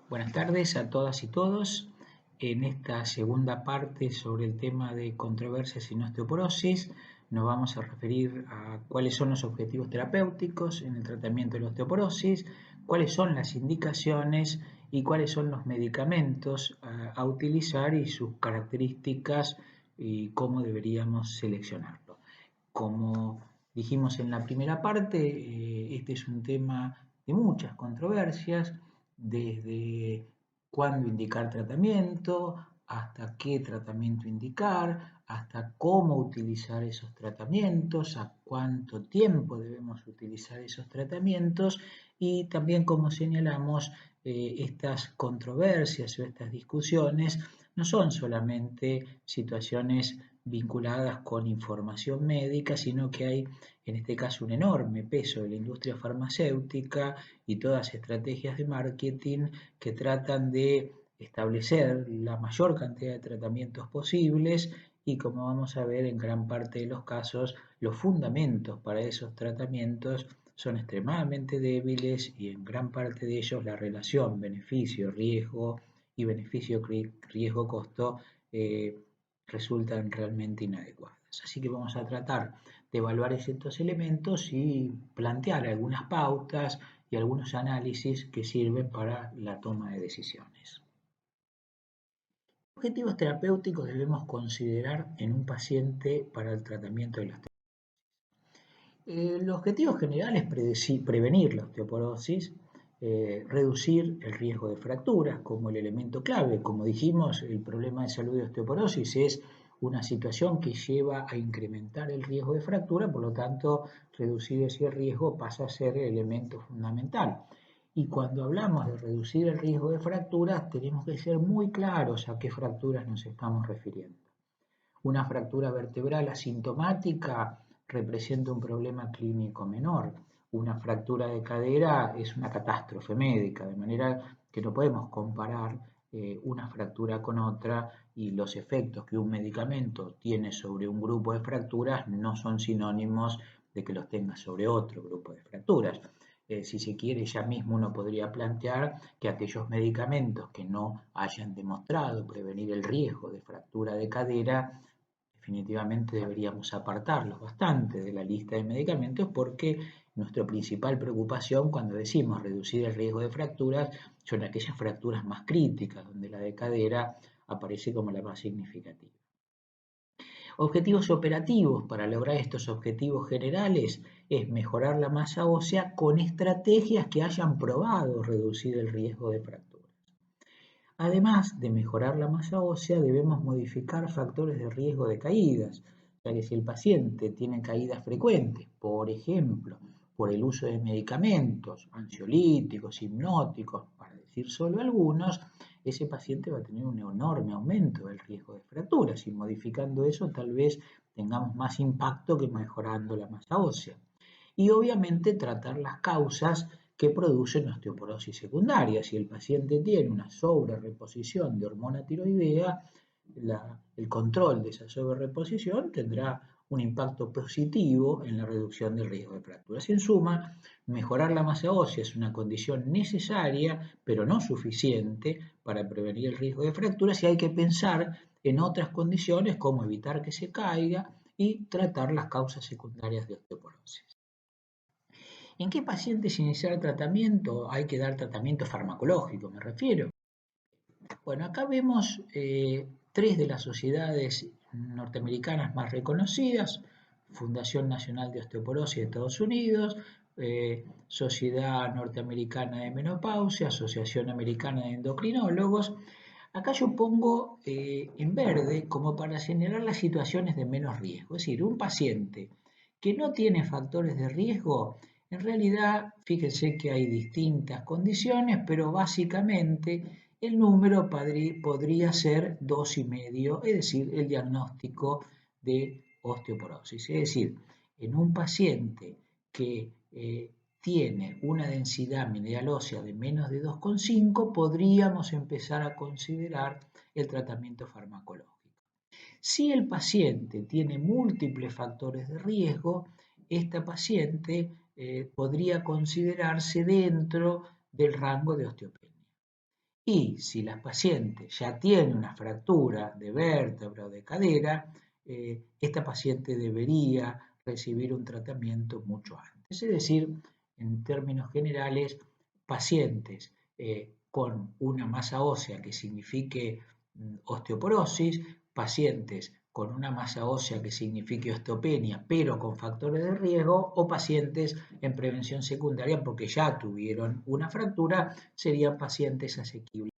Buenas tardes a todas y todos. En esta segunda parte sobre el tema de controversias en osteoporosis, nos vamos a referir a cuáles son los objetivos terapéuticos en el tratamiento de la osteoporosis, cuáles son las indicaciones y cuáles son los medicamentos a utilizar y sus características y cómo deberíamos seleccionarlo. Como dijimos en la primera parte, este es un tema de muchas controversias, desde cuándo indicar tratamiento, hasta qué tratamiento indicar, hasta cómo utilizar esos tratamientos, a cuánto tiempo debemos utilizar esos tratamientos y también, como señalamos, estas controversias o estas discusiones no son solamente situaciones vinculadas con información médica, sino que hay en este caso un enorme peso de la industria farmacéutica y todas estrategias de marketing que tratan de establecer la mayor cantidad de tratamientos posibles y, como vamos a ver, en gran parte de los casos los fundamentos para esos tratamientos son extremadamente débiles y en gran parte de ellos la relación beneficio-riesgo y beneficio-riesgo-costo resultan realmente inadecuadas. Así que vamos a tratar de evaluar estos elementos y plantear algunas pautas y algunos análisis que sirven para la toma de decisiones. ¿Qué objetivos terapéuticos debemos considerar en un paciente para el tratamiento de la osteoporosis? El objetivo general es prevenir la osteoporosis, reducir el riesgo de fracturas como el elemento clave. Como dijimos, el problema de salud de osteoporosis es una situación que lleva a incrementar el riesgo de fractura, por lo tanto, reducir ese riesgo pasa a ser el elemento fundamental. Y cuando hablamos de reducir el riesgo de fracturas, tenemos que ser muy claros a qué fracturas nos estamos refiriendo. Una fractura vertebral asintomática representa un problema clínico menor. Una fractura de cadera es una catástrofe médica, de manera que no podemos comparar una fractura con otra y los efectos que un medicamento tiene sobre un grupo de fracturas no son sinónimos de que los tenga sobre otro grupo de fracturas. Si se quiere, ya mismo uno podría plantear que aquellos medicamentos que no hayan demostrado prevenir el riesgo de fractura de cadera definitivamente deberíamos apartarlos bastante de la lista de medicamentos porque nuestra principal preocupación cuando decimos reducir el riesgo de fracturas son aquellas fracturas más críticas, donde la de cadera aparece como la más significativa. Objetivos operativos para lograr estos objetivos generales es mejorar la masa ósea con estrategias que hayan probado reducir el riesgo de fracturas. Además de mejorar la masa ósea, debemos modificar factores de riesgo de caídas, ya que si el paciente tiene caídas frecuentes, por ejemplo, por el uso de medicamentos, ansiolíticos, hipnóticos, para decir solo algunos, ese paciente va a tener un enorme aumento del riesgo de fracturas y modificando eso tal vez tengamos más impacto que mejorando la masa ósea. Y obviamente tratar las causas que producen osteoporosis secundaria. Si el paciente tiene una sobrereposición de hormona tiroidea, el control de esa sobrereposición tendrá un impacto positivo en la reducción del riesgo de fracturas. En suma, mejorar la masa ósea es una condición necesaria, pero no suficiente para prevenir el riesgo de fracturas y hay que pensar en otras condiciones como evitar que se caiga y tratar las causas secundarias de osteoporosis. ¿En qué pacientes iniciar tratamiento? Hay que dar tratamiento farmacológico, me refiero. Bueno, acá vemos tres de las sociedades norteamericanas más reconocidas: Fundación Nacional de Osteoporosis de Estados Unidos, Sociedad Norteamericana de Menopausia, Asociación Americana de Endocrinólogos. Acá yo pongo en verde como para señalar las situaciones de menos riesgo, es decir, un paciente que no tiene factores de riesgo. En realidad, fíjense que hay distintas condiciones, pero básicamente el número podría ser 2,5, es decir, el diagnóstico de osteoporosis. Es decir, en un paciente que tiene una densidad mineral ósea de menos de 2,5, podríamos empezar a considerar el tratamiento farmacológico. Si el paciente tiene múltiples factores de riesgo, esta paciente podría considerarse dentro del rango de osteopenia. Y si la paciente ya tiene una fractura de vértebra o de cadera, esta paciente debería recibir un tratamiento mucho antes. Es decir, en términos generales, pacientes con una masa ósea que signifique osteoporosis, pacientes con una masa ósea que signifique osteopenia, pero con factores de riesgo, o pacientes en prevención secundaria porque ya tuvieron una fractura, serían pacientes asequibles.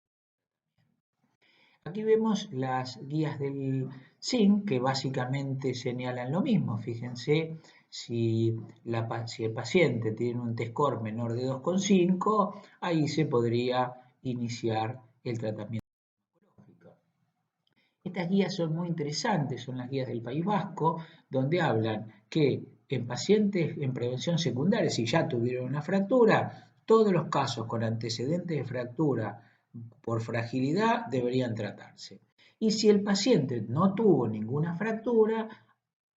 Aquí vemos las guías del SIN que básicamente señalan lo mismo. Fíjense, si el paciente tiene un T-score menor de 2,5, ahí se podría iniciar el tratamiento oncológico. Estas guías son muy interesantes, son las guías del País Vasco, donde hablan que en pacientes en prevención secundaria, si ya tuvieron una fractura, todos los casos con antecedentes de fractura por fragilidad deberían tratarse. Y si el paciente no tuvo ninguna fractura,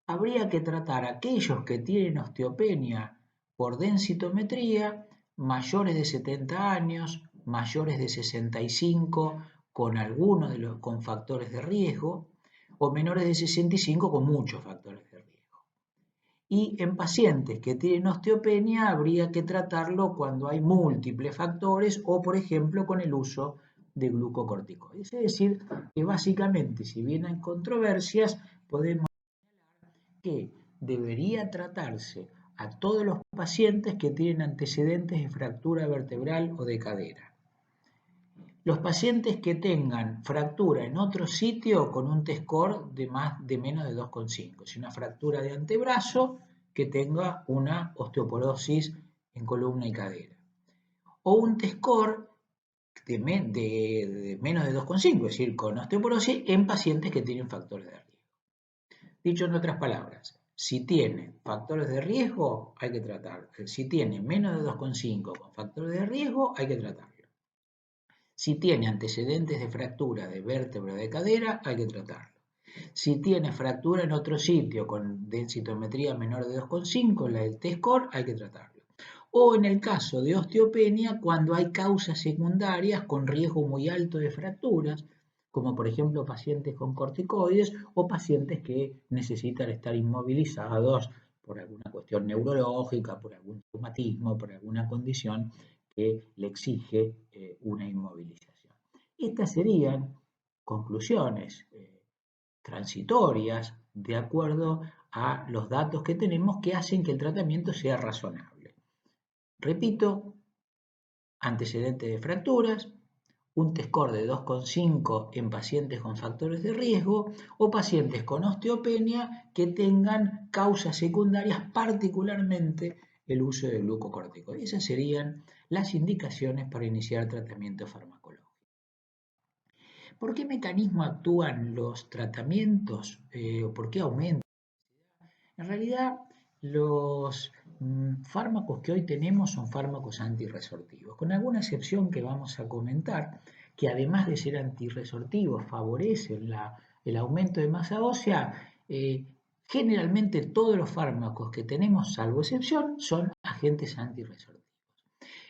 habría que tratar a aquellos que tienen osteopenia por densitometría, mayores de 70 años, mayores de 65, con algunos con factores de riesgo, o menores de 65 con muchos factores de riesgo. Y en pacientes que tienen osteopenia habría que tratarlo cuando hay múltiples factores o, por ejemplo, con el uso de glucocorticoides. Es decir, que básicamente, si bien hay controversias, podemos que debería tratarse a todos los pacientes que tienen antecedentes de fractura vertebral o de cadera. Los pacientes que tengan fractura en otro sitio con un T-score de menos de 2,5, si una fractura de antebrazo que tenga una osteoporosis en columna y cadera, o un T-score de menos de 2,5, es decir, con osteoporosis en pacientes que tienen factores de riesgo. Dicho en otras palabras, si tiene factores de riesgo, hay que tratarlo. Si tiene menos de 2,5 con factores de riesgo, hay que tratarlo. Si tiene antecedentes de fractura de vértebra de cadera, hay que tratarlo. Si tiene fractura en otro sitio con densitometría menor de 2,5, la del T-score, hay que tratarlo. O en el caso de osteopenia, cuando hay causas secundarias con riesgo muy alto de fracturas, como por ejemplo pacientes con corticoides o pacientes que necesitan estar inmovilizados por alguna cuestión neurológica, por algún traumatismo, por alguna condición que le exige una inmovilización. Estas serían conclusiones transitorias de acuerdo a los datos que tenemos que hacen que el tratamiento sea razonable. Repito, antecedentes de fracturas, un T-score de 2,5 en pacientes con factores de riesgo o pacientes con osteopenia que tengan causas secundarias, particularmente el uso de glucocorticoides. Esas serían las indicaciones para iniciar tratamiento farmacológico. ¿Por qué mecanismo actúan los tratamientos? ¿Por qué aumentan? En realidad, los fármacos que hoy tenemos son fármacos antirresortivos, con alguna excepción que vamos a comentar, que además de ser antirresortivos favorecen el aumento de masa ósea. Generalmente todos los fármacos que tenemos, salvo excepción, son agentes antirresortivos.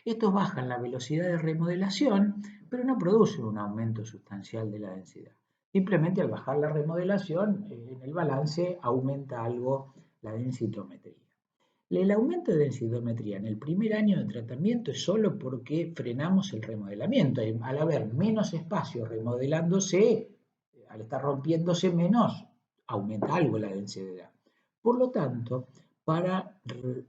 Estos bajan la velocidad de remodelación, pero no producen un aumento sustancial de la densidad. Simplemente al bajar la remodelación, en el balance aumenta algo la densitometría. El aumento de densitometría en el primer año de tratamiento es solo porque frenamos el remodelamiento. Al haber menos espacio remodelándose, al estar rompiéndose menos, aumenta algo la densidad. Por lo tanto, para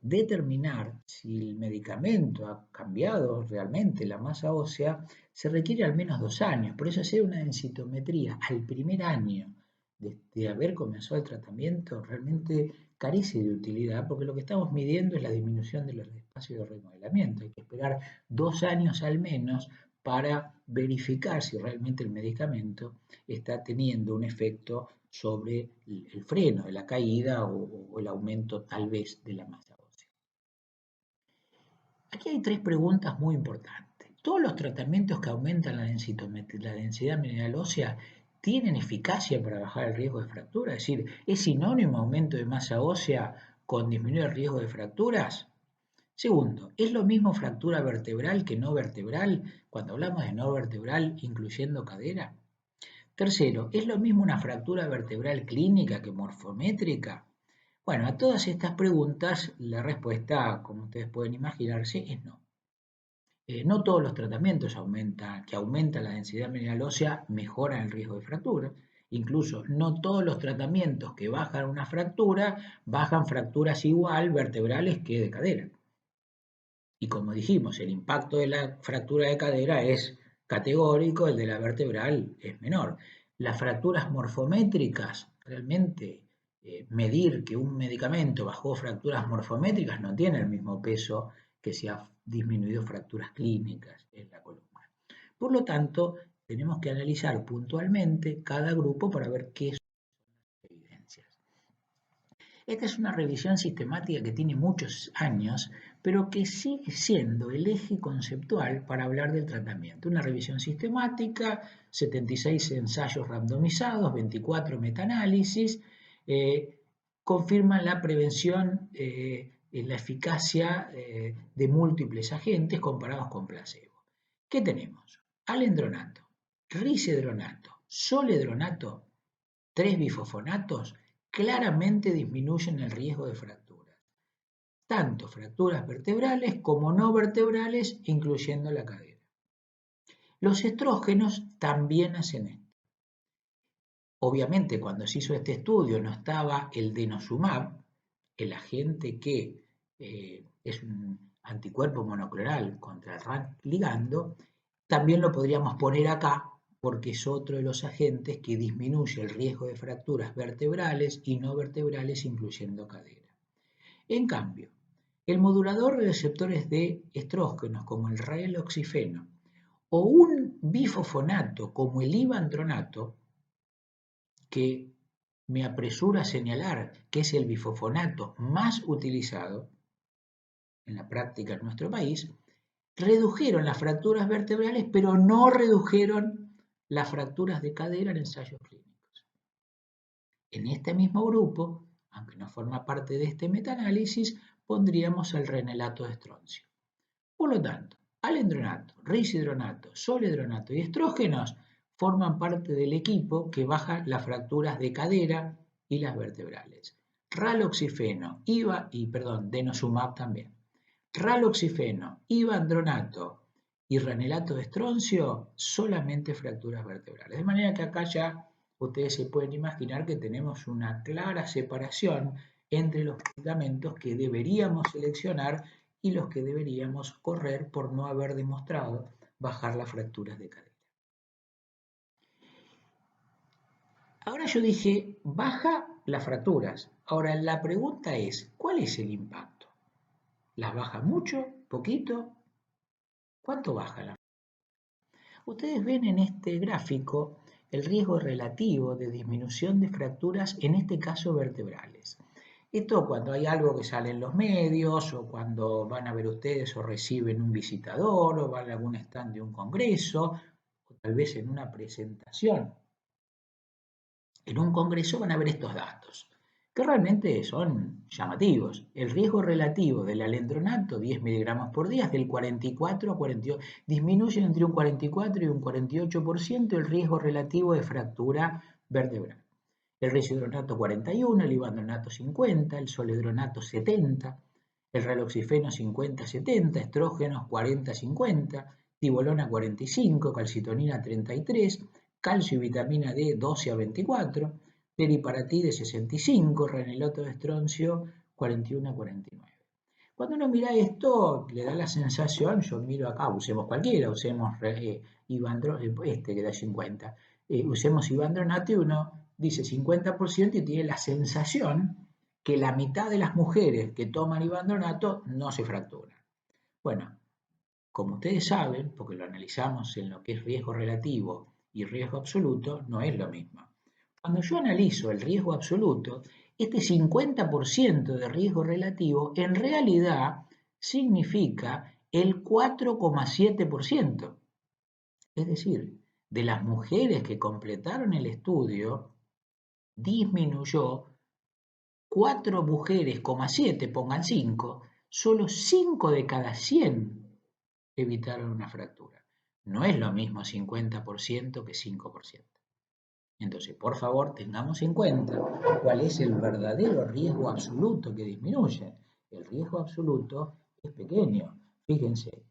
determinar si el medicamento ha cambiado realmente la masa ósea, se requiere al menos 2 años. Por eso hacer una densitometría al primer año de haber comenzado el tratamiento realmente carece de utilidad, porque lo que estamos midiendo es la disminución de los espacios de remodelamiento. Hay que esperar 2 años al menos para verificar si realmente el medicamento está teniendo un efecto sobre el freno de la caída o el aumento tal vez de la masa ósea. Aquí hay 3 preguntas muy importantes. ¿Todos los tratamientos que aumentan la densidad mineral ósea tienen eficacia para bajar el riesgo de fractura? Es decir, ¿es sinónimo aumento de masa ósea con disminuir el riesgo de fracturas? Segundo, ¿es lo mismo fractura vertebral que no vertebral cuando hablamos de no vertebral incluyendo cadera? Tercero, ¿es lo mismo una fractura vertebral clínica que morfométrica? Bueno, a todas estas preguntas la respuesta, como ustedes pueden imaginarse, es no. No todos los tratamientos que aumentan la densidad mineral ósea mejoran el riesgo de fractura. Incluso no todos los tratamientos que bajan una fractura bajan fracturas igual vertebrales que de cadera. Y como dijimos, el impacto de la fractura de cadera es categórico, el de la vertebral es menor. Las fracturas morfométricas, realmente medir que un medicamento bajó fracturas morfométricas no tiene el mismo peso que si ha disminuido fracturas clínicas en la columna. Por lo tanto, tenemos que analizar puntualmente cada grupo para ver qué son las evidencias. Esta es una revisión sistemática que tiene muchos años, pero que sigue siendo el eje conceptual para hablar del tratamiento. Una revisión sistemática, 76 ensayos randomizados, 24 metaanálisis, confirman la prevención en la eficacia de múltiples agentes comparados con placebo. ¿Qué tenemos? Alendronato, risedronato, soledronato, 3 bifosfonatos claramente disminuyen el riesgo de fracturas, tanto fracturas vertebrales como no vertebrales, incluyendo la cadera. Los estrógenos también hacen esto. Obviamente, cuando se hizo este estudio no estaba el denosumab, el agente que es un anticuerpo monoclonal contra el RAS ligando, también lo podríamos poner acá porque es otro de los agentes que disminuye el riesgo de fracturas vertebrales y no vertebrales, incluyendo cadera. En cambio, el modulador de receptores de estrógenos, como el reloxifeno, o un bifosfonato, como el ivandronato, que me apresura a señalar que es el bifosfonato más utilizado en la práctica en nuestro país, redujeron las fracturas vertebrales, pero no redujeron las fracturas de cadera en ensayos clínicos. En este mismo grupo, aunque no forma parte de este metaanálisis, pondríamos el renelato de estroncio. Por lo tanto, alendronato, risedronato, soledronato y estrógenos forman parte del equipo que baja las fracturas de cadera y las vertebrales. Raloxifeno, denosumab también. Raloxifeno, ivandronato y renelato de estroncio, solamente fracturas vertebrales. De manera que acá ya ustedes se pueden imaginar que tenemos una clara separación entre los medicamentos que deberíamos seleccionar y los que deberíamos correr por no haber demostrado bajar las fracturas de cadera. Ahora yo dije, baja las fracturas. Ahora la pregunta es, ¿cuál es el impacto? ¿Las baja mucho? ¿Poquito? ¿Cuánto baja la? Ustedes ven en este gráfico el riesgo relativo de disminución de fracturas, en este caso vertebrales. Esto cuando hay algo que sale en los medios, o cuando van a ver ustedes o reciben un visitador, o van a algún stand de un congreso, o tal vez en una presentación. En un congreso van a ver estos datos, que realmente son llamativos. El riesgo relativo del alendronato, 10 miligramos por día, es del 44 a 48, disminuye entre un 44 y un 48% el riesgo relativo de fractura vertebral. El risedronato 41, el ivandronato 50, el soledronato 70, el reloxifeno 50-70, estrógenos 40-50, tibolona 45, calcitonina 33, calcio y vitamina D 12 a 24, teriparatide 65, renelato de estroncio 41 a 49. Cuando uno mira esto, le da la sensación, yo miro acá, usemos cualquiera, usemos que da 50, usemos ivandronato y uno dice 50% y tiene la sensación que la mitad de las mujeres que toman ivandronato no se fracturan. Bueno, como ustedes saben, porque lo analizamos en lo que es riesgo relativo y riesgo absoluto, no es lo mismo. Cuando yo analizo el riesgo absoluto, este 50% de riesgo relativo en realidad significa el 4,7%. Es decir, de las mujeres que completaron el estudio, disminuyó 4 mujeres, 7, pongan 5, solo 5 de cada 100 evitaron una fractura. No es lo mismo 50% que 5%. Entonces, por favor, tengamos en cuenta cuál es el verdadero riesgo absoluto que disminuye. El riesgo absoluto es pequeño. Fíjense,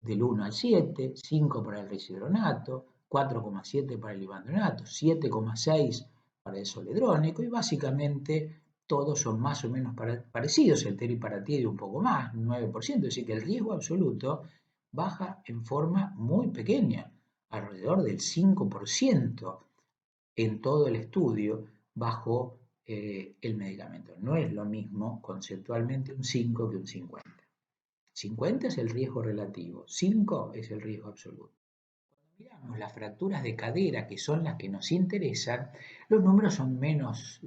del 1 al 7, 5 para el risidronato, 4,7 para el ivandronato, 7,6 para el zoledrónico y básicamente todos son más o menos parecidos. El teriparatide un poco más, 9%, es decir, que el riesgo absoluto baja en forma muy pequeña, alrededor del 5% en todo el estudio bajo el medicamento. No es lo mismo conceptualmente un 5 que un 50. 50 es el riesgo relativo, 5 es el riesgo absoluto. Cuando miramos las fracturas de cadera, que son las que nos interesan, los números son menos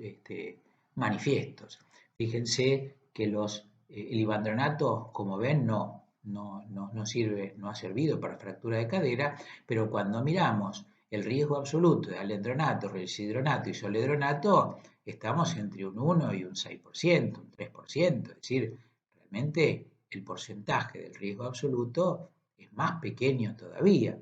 manifiestos. Fíjense que el ivandronato, como ven, no sirve, no ha servido para fractura de cadera, pero cuando miramos el riesgo absoluto de alendronato, risidronato y zoledronato, estamos entre un 1 y un 6%, un 3%, es decir, realmente el porcentaje del riesgo absoluto es más pequeño todavía.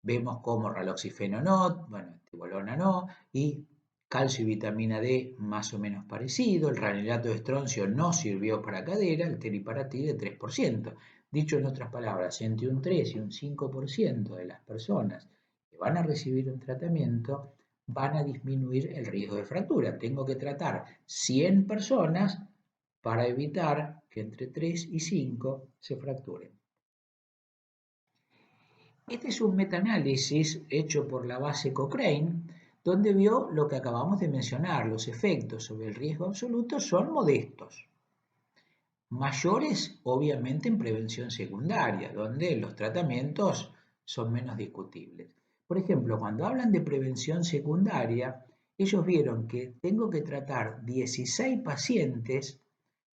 Vemos como raloxifeno no, bueno, tibolona no, y calcio y vitamina D más o menos parecido, el ranelato de estroncio no sirvió para cadera, el teriparatide 3%. Dicho en otras palabras, entre un 3 y un 5% de las personas que van a recibir un tratamiento van a disminuir el riesgo de fractura. Tengo que tratar 100 personas para evitar que entre 3 y 5 se fracturen. Este es un metaanálisis hecho por la base Cochrane, donde vio lo que acabamos de mencionar, los efectos sobre el riesgo absoluto son modestos. Mayores, obviamente, en prevención secundaria, donde los tratamientos son menos discutibles. Por ejemplo, cuando hablan de prevención secundaria, ellos vieron que tengo que tratar 16 pacientes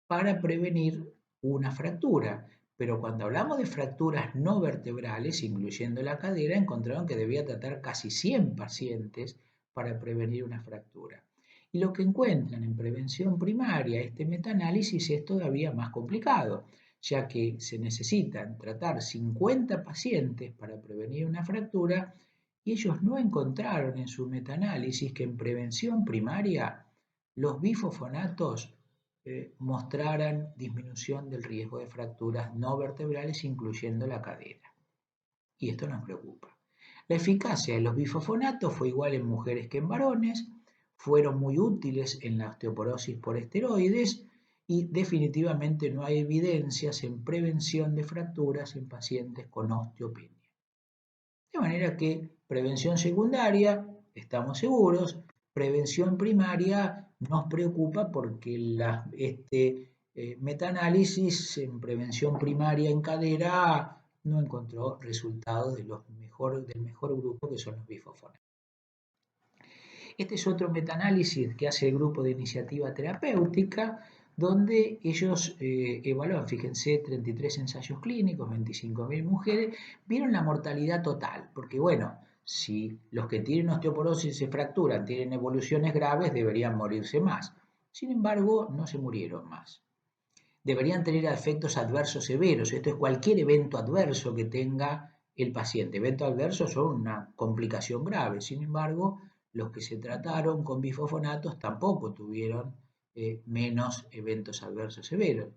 para prevenir una fractura. Pero cuando hablamos de fracturas no vertebrales, incluyendo la cadera, encontraron que debía tratar casi 100 pacientes para prevenir una fractura. Y lo que encuentran en prevención primaria, este metaanálisis es todavía más complicado, ya que se necesitan tratar 50 pacientes para prevenir una fractura y ellos no encontraron en su metaanálisis que en prevención primaria los bifosfonatos mostraran disminución del riesgo de fracturas no vertebrales, incluyendo la cadera. Y esto nos preocupa. La eficacia de los bifosfonatos fue igual en mujeres que en varones, fueron muy útiles en la osteoporosis por esteroides y definitivamente no hay evidencias en prevención de fracturas en pacientes con osteopenia. De manera que prevención secundaria, estamos seguros, prevención primaria nos preocupa porque metaanálisis en prevención primaria en cadera no encontró resultados del mejor grupo que son los bifosfonatos. Este es otro metaanálisis que hace el grupo de iniciativa terapéutica, donde ellos evalúan, fíjense, 33 ensayos clínicos, 25.000 mujeres, vieron la mortalidad total, porque bueno, si los que tienen osteoporosis se fracturan, tienen evoluciones graves, deberían morirse más. Sin embargo, no se murieron más. Deberían tener efectos adversos severos, esto es cualquier evento adverso que tenga el paciente. Eventos adversos son una complicación grave, sin embargo, los que se trataron con bifosfonatos tampoco tuvieron menos eventos adversos severos.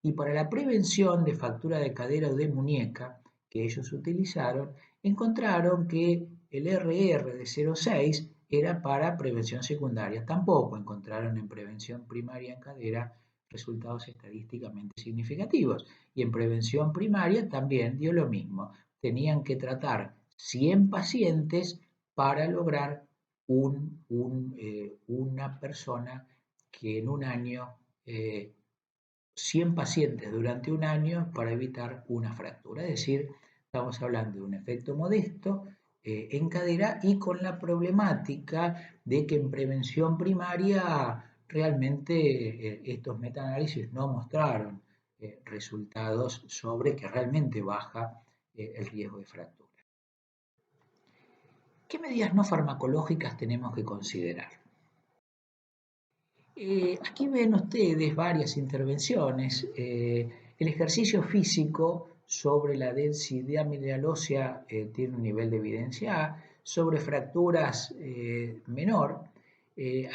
Y para la prevención de fractura de cadera o de muñeca que ellos utilizaron, encontraron que el RR de 0,6 era para prevención secundaria. Tampoco encontraron en prevención primaria en cadera resultados estadísticamente significativos. Y en prevención primaria también dio lo mismo. Tenían que tratar 100 pacientes para lograr una persona que en un año, 100 pacientes durante un año para evitar una fractura. Es decir, estamos hablando de un efecto modesto en cadera y con la problemática de que en prevención primaria realmente estos metaanálisis no mostraron resultados sobre que realmente baja el riesgo de fractura. ¿Qué medidas no farmacológicas tenemos que considerar? Aquí ven ustedes varias intervenciones El ejercicio físico sobre la densidad mineral ósea tiene un nivel de evidencia A, sobre fracturas menor.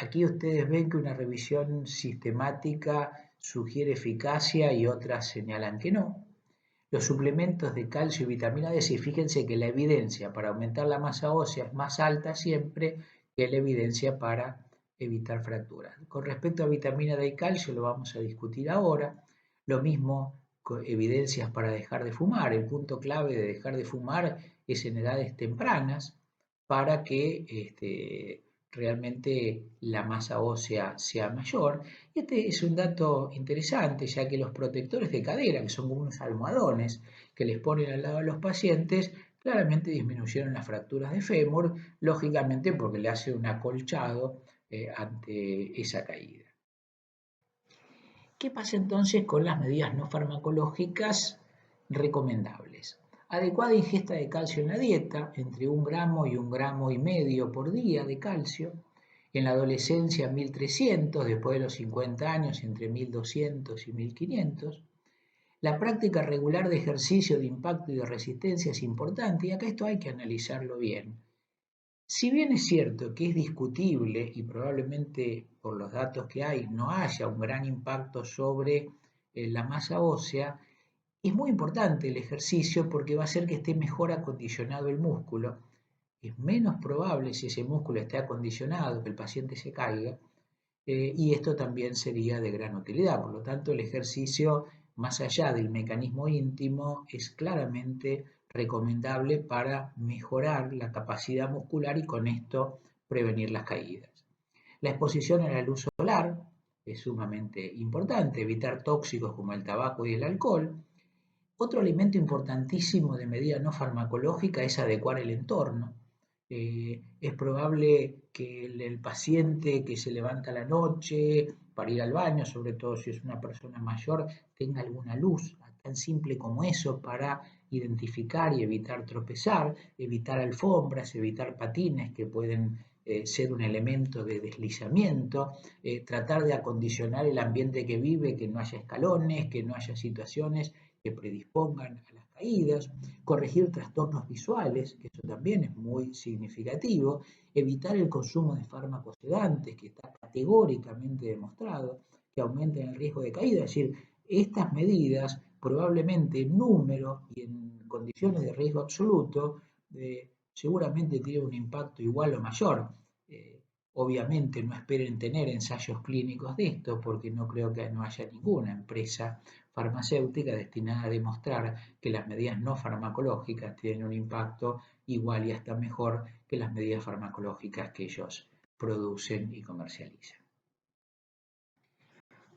Aquí ustedes ven que una revisión sistemática sugiere eficacia y otras señalan que no. Los suplementos de calcio y vitamina D, sí, fíjense que la evidencia para aumentar la masa ósea es más alta siempre que la evidencia para evitar fracturas. Con respecto a vitamina D y calcio, lo vamos a discutir ahora. Lo mismo con evidencias para dejar de fumar. El punto clave de dejar de fumar es en edades tempranas para que realmente la masa ósea sea mayor. Este es un dato interesante, ya que los protectores de cadera, que son como unos almohadones que les ponen al lado a los pacientes, claramente disminuyeron las fracturas de fémur, lógicamente porque le hace un acolchado ante esa caída. ¿Qué pasa entonces con las medidas no farmacológicas recomendables? Adecuada ingesta de calcio en la dieta, entre 1 gramo y 1,5 gramos por día de calcio. En la adolescencia 1300, después de los 50 años entre 1200 y 1500. La práctica regular de ejercicio de impacto y de resistencia es importante y acá esto hay que analizarlo bien. Si bien es cierto que es discutible y probablemente por los datos que hay no haya un gran impacto sobre la masa ósea, es muy importante el ejercicio porque va a hacer que esté mejor acondicionado el músculo. Es menos probable si ese músculo está acondicionado que el paciente se caiga y esto también sería de gran utilidad. Por lo tanto, el ejercicio, más allá del mecanismo íntimo, es claramente recomendable para mejorar la capacidad muscular y con esto prevenir las caídas. La exposición a la luz solar es sumamente importante, evitar tóxicos como el tabaco y el alcohol. Otro elemento importantísimo de medida no farmacológica es adecuar el entorno. Es probable que el paciente que se levanta a la noche para ir al baño, sobre todo si es una persona mayor, tenga alguna luz, tan simple como eso, para identificar y evitar tropezar, evitar alfombras, evitar patines que pueden ser un elemento de deslizamiento, tratar de acondicionar el ambiente que vive, que no haya escalones, que no haya situaciones que predispongan a las caídas, corregir trastornos visuales, que eso también es muy significativo, evitar el consumo de fármacos sedantes, que está categóricamente demostrado que aumentan el riesgo de caída, es decir, estas medidas probablemente en número y en condiciones de riesgo absoluto seguramente tienen un impacto igual o mayor. Obviamente no esperen tener ensayos clínicos de esto porque no creo que no haya ninguna empresa farmacéutica destinada a demostrar que las medidas no farmacológicas tienen un impacto igual y hasta mejor que las medidas farmacológicas que ellos producen y comercializan.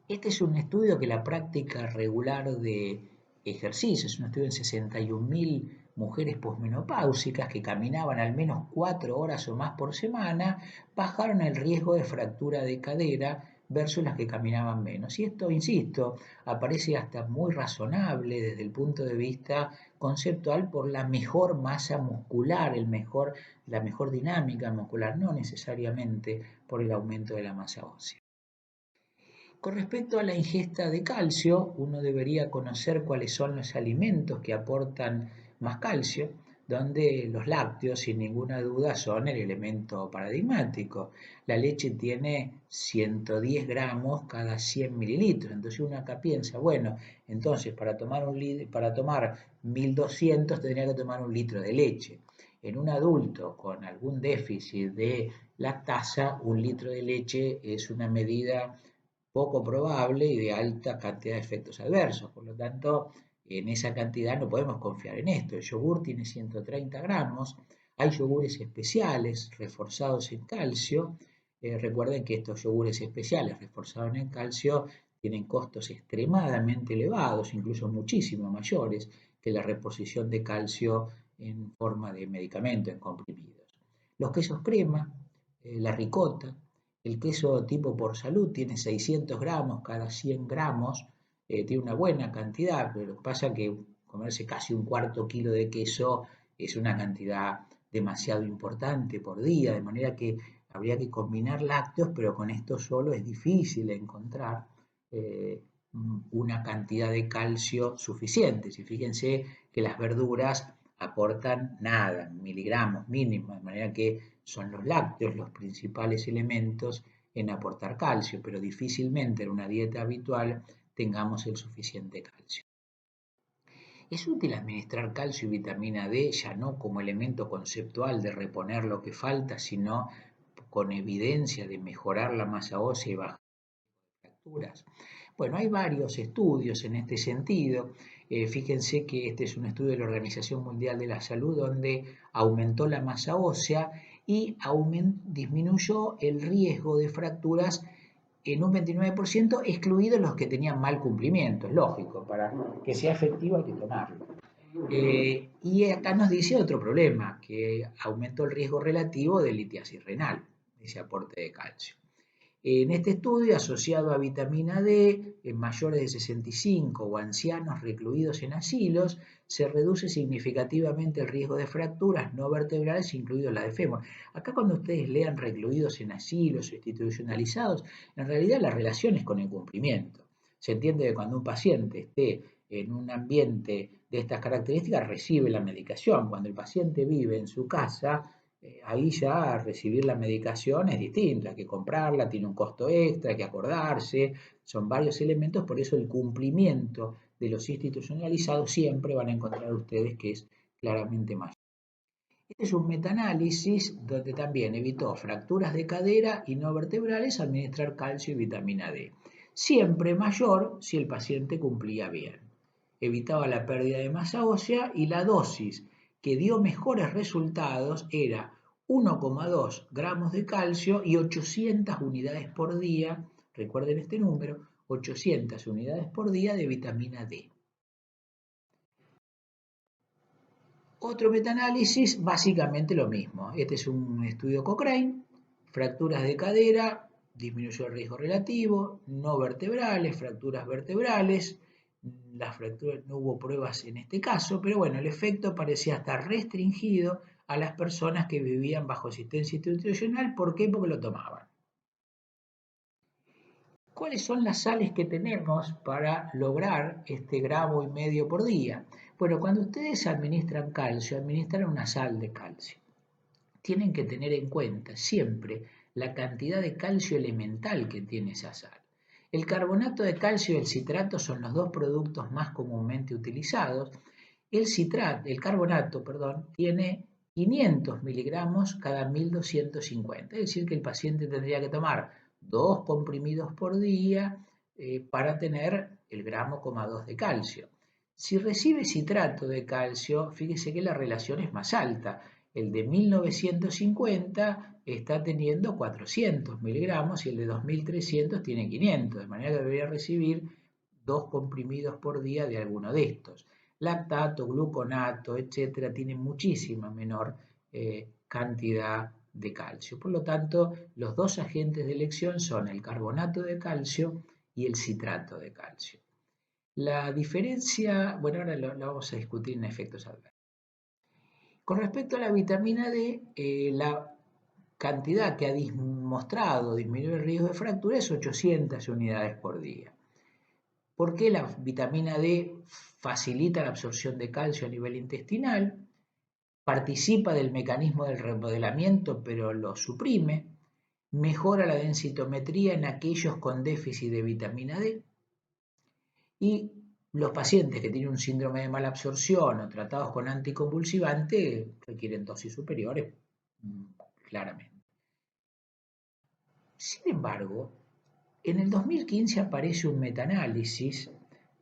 Este es un estudio que la práctica regular de ejercicio, es un estudio en 61.000 mujeres posmenopáusicas que caminaban al menos 4 horas o más por semana, bajaron el riesgo de fractura de cadera versus las que caminaban menos. Y esto, insisto, aparece hasta muy razonable desde el punto de vista conceptual por la mejor masa muscular, la mejor dinámica muscular, no necesariamente por el aumento de la masa ósea. Con respecto a la ingesta de calcio, uno debería conocer cuáles son los alimentos que aportan más calcio, donde los lácteos, sin ninguna duda, son el elemento paradigmático. La leche tiene 110 gramos cada 100 mililitros, entonces uno acá piensa, bueno, entonces para tomar 1200 tendría que tomar 1 litro de leche. En un adulto con algún déficit de lactasa, 1 litro de leche es una medida poco probable y de alta cantidad de efectos adversos. Por lo tanto, en esa cantidad no podemos confiar en esto. El yogur tiene 130 gramos. Hay yogures especiales reforzados en calcio. Recuerden que estos yogures especiales reforzados en calcio tienen costos extremadamente elevados, incluso muchísimo mayores que la reposición de calcio en forma de medicamento, en comprimidos. Los quesos crema, la ricota, el queso tipo por salud tiene 600 gramos cada 100 gramos, tiene una buena cantidad, pero lo que pasa es que comerse casi 1/4 kilo de queso es una cantidad demasiado importante por día, de manera que habría que combinar lácteos, pero con esto solo es difícil encontrar una cantidad de calcio suficiente. Y fíjense que las verduras aportan nada, miligramos mínimos, de manera que son los lácteos los principales elementos en aportar calcio, pero difícilmente en una dieta habitual tengamos el suficiente calcio. ¿Es útil administrar calcio y vitamina D ya no como elemento conceptual de reponer lo que falta, sino con evidencia de mejorar la masa ósea y bajar las fracturas? Bueno, hay varios estudios en este sentido. Fíjense que este es un estudio de la Organización Mundial de la Salud donde aumentó la masa ósea y disminuyó el riesgo de fracturas en un 29%, excluidos los que tenían mal cumplimiento. Es lógico, para que sea efectivo hay que tomarlo. Y acá nos dice otro problema, que aumentó el riesgo relativo de litiasis renal, ese aporte de calcio. En este estudio, asociado a vitamina D en mayores de 65 o ancianos recluidos en asilos, se reduce significativamente el riesgo de fracturas no vertebrales, incluido la de fémur. Acá cuando ustedes lean recluidos en asilos o institucionalizados, en realidad la relación es con el cumplimiento. Se entiende que cuando un paciente esté en un ambiente de estas características, recibe la medicación. Cuando el paciente vive en su casa, ahí ya recibir la medicación es distinta, hay que comprarla, tiene un costo extra, hay que acordarse, son varios elementos, por eso el cumplimiento de los institucionalizados siempre van a encontrar ustedes que es claramente mayor. Este es un metaanálisis donde también evitó fracturas de cadera y no vertebrales administrar calcio y vitamina D. Siempre mayor si el paciente cumplía bien. Evitaba la pérdida de masa ósea y la dosis que dio mejores resultados era 1,2 gramos de calcio y 800 unidades por día, recuerden este número, 800 unidades por día de vitamina D. Otro metaanálisis, básicamente lo mismo. Este es un estudio Cochrane, fracturas de cadera, disminuyó el riesgo relativo, no vertebrales, fracturas vertebrales. Las fracturas no hubo pruebas en este caso, pero bueno, el efecto parecía estar restringido a las personas que vivían bajo asistencia institucional. ¿Por qué? Porque lo tomaban. ¿Cuáles son las sales que tenemos para lograr este 1,5 gramos por día? Bueno, cuando ustedes administran calcio, administran una sal de calcio. Tienen que tener en cuenta siempre la cantidad de calcio elemental que tiene esa sal. El carbonato de calcio y el citrato son los dos productos más comúnmente utilizados. El carbonato, tiene 500 miligramos cada 1250, es decir, que el paciente tendría que tomar 2 comprimidos por día para tener el 1,2 gramos de calcio. Si recibe citrato de calcio, fíjese que la relación es más alta. El de 1950 está teniendo 400 miligramos y el de 2300 tiene 500, de manera que debería recibir 2 comprimidos por día de alguno de estos. Lactato, gluconato, etcétera, tienen muchísima menor cantidad de calcio. Por lo tanto, los dos agentes de elección son el carbonato de calcio y el citrato de calcio. La diferencia, bueno, ahora lo vamos a discutir en efectos adversos. Con respecto a la vitamina D, la cantidad que ha demostrado disminuir el riesgo de fractura es 800 unidades por día. ¿Por qué la vitamina D facilita la absorción de calcio a nivel intestinal? Participa del mecanismo del remodelamiento, pero lo suprime. Mejora la densitometría en aquellos con déficit de vitamina D. Y los pacientes que tienen un síndrome de mala absorción o tratados con anticonvulsivante requieren dosis superiores, claramente. Sin embargo, en el 2015 aparece un metaanálisis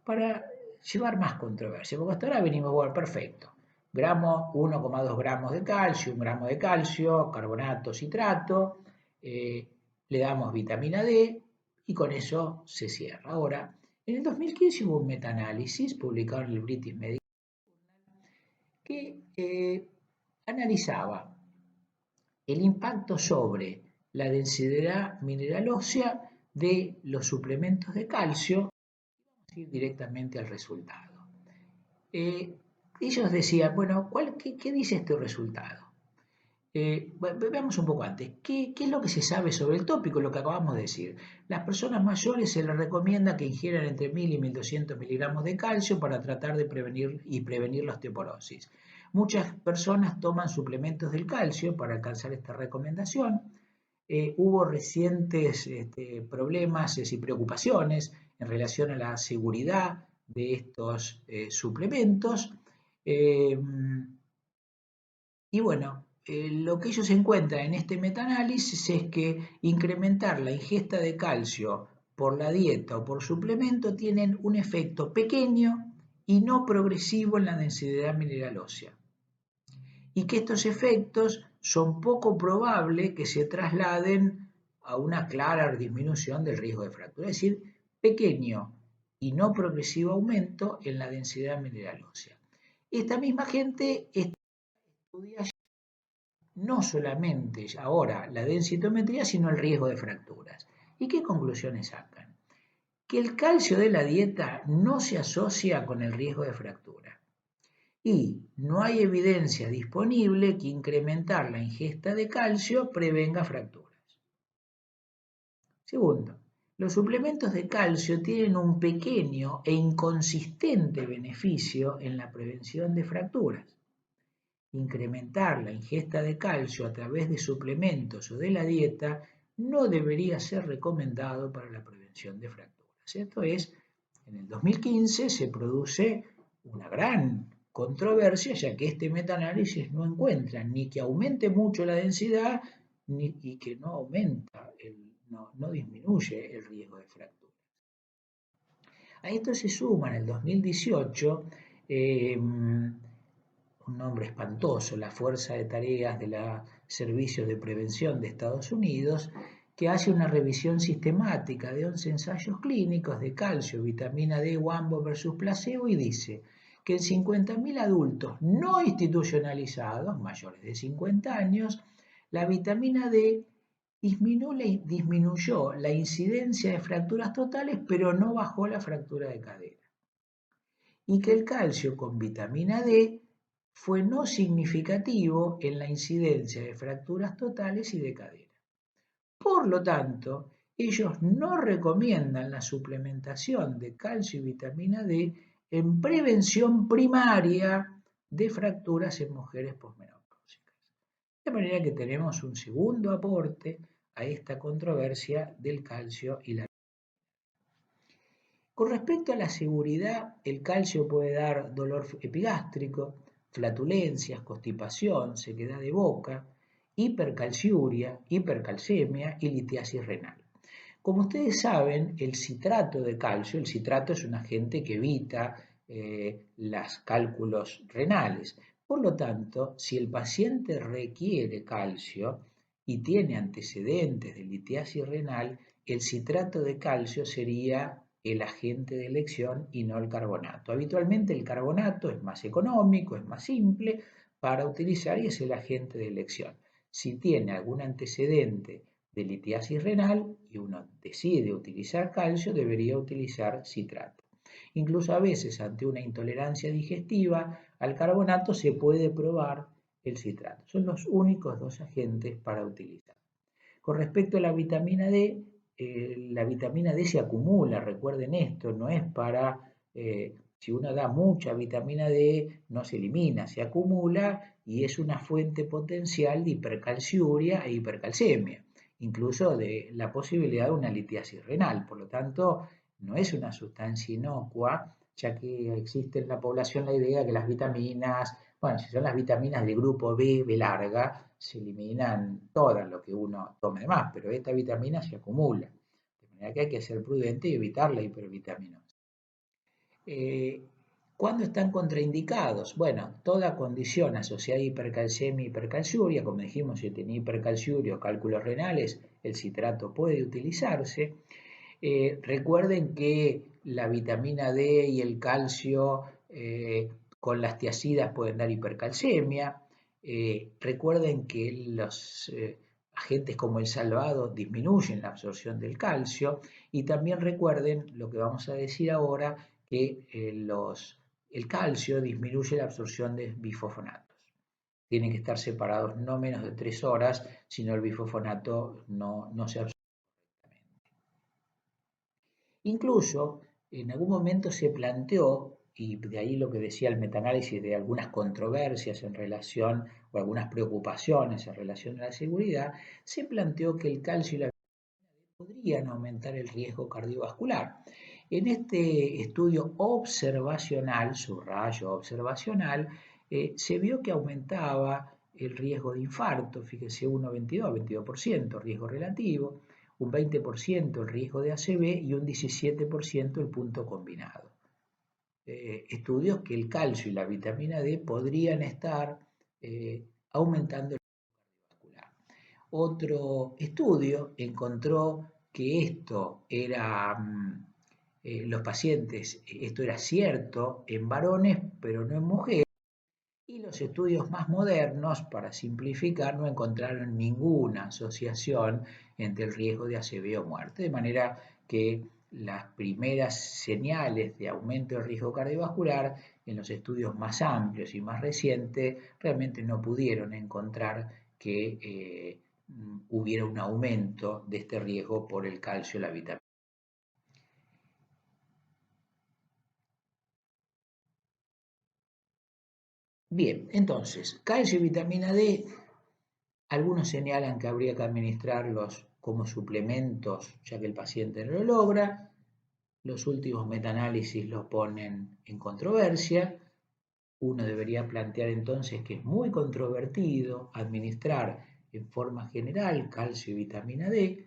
para llevar más controversia, porque hasta ahora venimos, bueno, perfecto, 1,2 gramos de calcio, 1 gramo de calcio, carbonato, citrato, le damos vitamina D y con eso se cierra. Ahora, en el 2015 hubo un metaanálisis publicado en el British Medical que analizaba el impacto sobre la densidad mineral ósea de los suplementos de calcio. Vamos a ir directamente al resultado. Ellos decían, bueno, ¿qué dice este resultado? Veamos un poco antes. ¿Qué es lo que se sabe sobre el tópico? Lo que acabamos de decir. Las personas mayores se les recomienda que ingieran entre 1000 y 1200 miligramos de calcio para tratar de prevenir la osteoporosis. Muchas personas toman suplementos del calcio para alcanzar esta recomendación. Hubo recientes problemas y preocupaciones en relación a la seguridad de estos suplementos. Eh, y bueno, lo que ellos encuentran en este metaanálisis es que incrementar la ingesta de calcio por la dieta o por suplemento tienen un efecto pequeño y no progresivo en la densidad mineral ósea. Y que estos efectos son poco probable que se trasladen a una clara disminución del riesgo de fractura, es decir, pequeño y no progresivo aumento en la densidad mineral ósea. Esta misma gente estudia no solamente ahora la densitometría, sino el riesgo de fracturas. ¿Y qué conclusiones sacan? Que el calcio de la dieta no se asocia con el riesgo de fractura. Y no hay evidencia disponible que incrementar la ingesta de calcio prevenga fracturas. Segundo, los suplementos de calcio tienen un pequeño e inconsistente beneficio en la prevención de fracturas. Incrementar la ingesta de calcio a través de suplementos o de la dieta no debería ser recomendado para la prevención de fracturas. Esto es, en el 2015 se produce una gran controversia, ya que este metaanálisis no encuentra ni que aumente mucho la densidad y que no aumenta, no disminuye el riesgo de fracturas. A esto se suma en el 2018 un nombre espantoso, la Fuerza de Tareas de los Servicios de Prevención de Estados Unidos, que hace una revisión sistemática de 11 ensayos clínicos de calcio, vitamina D, Wambo versus placebo y dice que en 50.000 adultos no institucionalizados, mayores de 50 años, la vitamina D disminuyó la incidencia de fracturas totales, pero no bajó la fractura de cadera. Y que el calcio con vitamina D fue no significativo en la incidencia de fracturas totales y de cadera. Por lo tanto, ellos no recomiendan la suplementación de calcio y vitamina D en prevención primaria de fracturas en mujeres posmenopáusicas. De manera que tenemos un segundo aporte a esta controversia del calcio y la. Con respecto a la seguridad, el calcio puede dar dolor epigástrico, flatulencias, constipación, sequedad de boca, hipercalciuria, hipercalcemia y litiasis renal. Como ustedes saben, el citrato de calcio, el citrato es un agente que evita los cálculos renales. Por lo tanto, si el paciente requiere calcio y tiene antecedentes de litiasis renal, el citrato de calcio sería el agente de elección y no el carbonato. Habitualmente el carbonato es más económico, es más simple para utilizar y es el agente de elección. Si tiene algún antecedente de litiasis renal y uno decide utilizar calcio, debería utilizar citrato. Incluso a veces ante una intolerancia digestiva al carbonato se puede probar el citrato. Son los únicos dos agentes para utilizar. Con respecto a la vitamina D se acumula, recuerden esto, no es para, si uno da mucha vitamina D, no se elimina, se acumula y es una fuente potencial de hipercalciuria e hipercalcemia, incluso de la posibilidad de una litiasis renal. Por lo tanto, no es una sustancia inocua, ya que existe en la población la idea que las vitaminas, bueno, si son las vitaminas del grupo B, B larga, se eliminan todas lo que uno tome de más, pero esta vitamina se acumula. De manera que hay que ser prudente y evitar la hipervitaminosis. ¿Cuándo están contraindicados? Bueno, toda condición asociada a hipercalcemia y hipercalciuria, como dijimos, si tenía hipercalciuria o cálculos renales, el citrato puede utilizarse. Recuerden que la vitamina D y el calcio con las tiacidas pueden dar hipercalcemia. Recuerden que los agentes como el salvado disminuyen la absorción del calcio y también recuerden lo que vamos a decir ahora, que el calcio disminuye la absorción de bifosfonatos. tienen que estar separados no menos de 3 horas, si no el bifosfonato no se absorbe. Incluso en algún momento se planteó, y de ahí lo que decía el metaanálisis de algunas controversias en relación o algunas preocupaciones en relación a la seguridad, se planteó que el calcio y la podrían aumentar el riesgo cardiovascular. En este estudio observacional, subrayo observacional, se vio que aumentaba el riesgo de infarto, fíjese, 22% riesgo relativo, un 20% el riesgo de ACV y un 17% el punto combinado. Estudios que el calcio y la vitamina D podrían estar aumentando el riesgo cardiovascular. Otro estudio encontró que esto era, los pacientes, esto era cierto en varones, pero no en mujeres. Y los estudios más modernos, para simplificar, no encontraron ninguna asociación entre el riesgo de ACV o muerte, de manera que las primeras señales de aumento del riesgo cardiovascular en los estudios más amplios y más recientes realmente no pudieron encontrar que hubiera un aumento de este riesgo por el calcio y la vitamina. Bien, entonces, calcio y vitamina D. Algunos señalan que habría que administrarlos como suplementos, ya que el paciente no lo logra. Los últimos metaanálisis los ponen en controversia. Uno debería plantear entonces que es muy controvertido administrar en forma general calcio y vitamina D.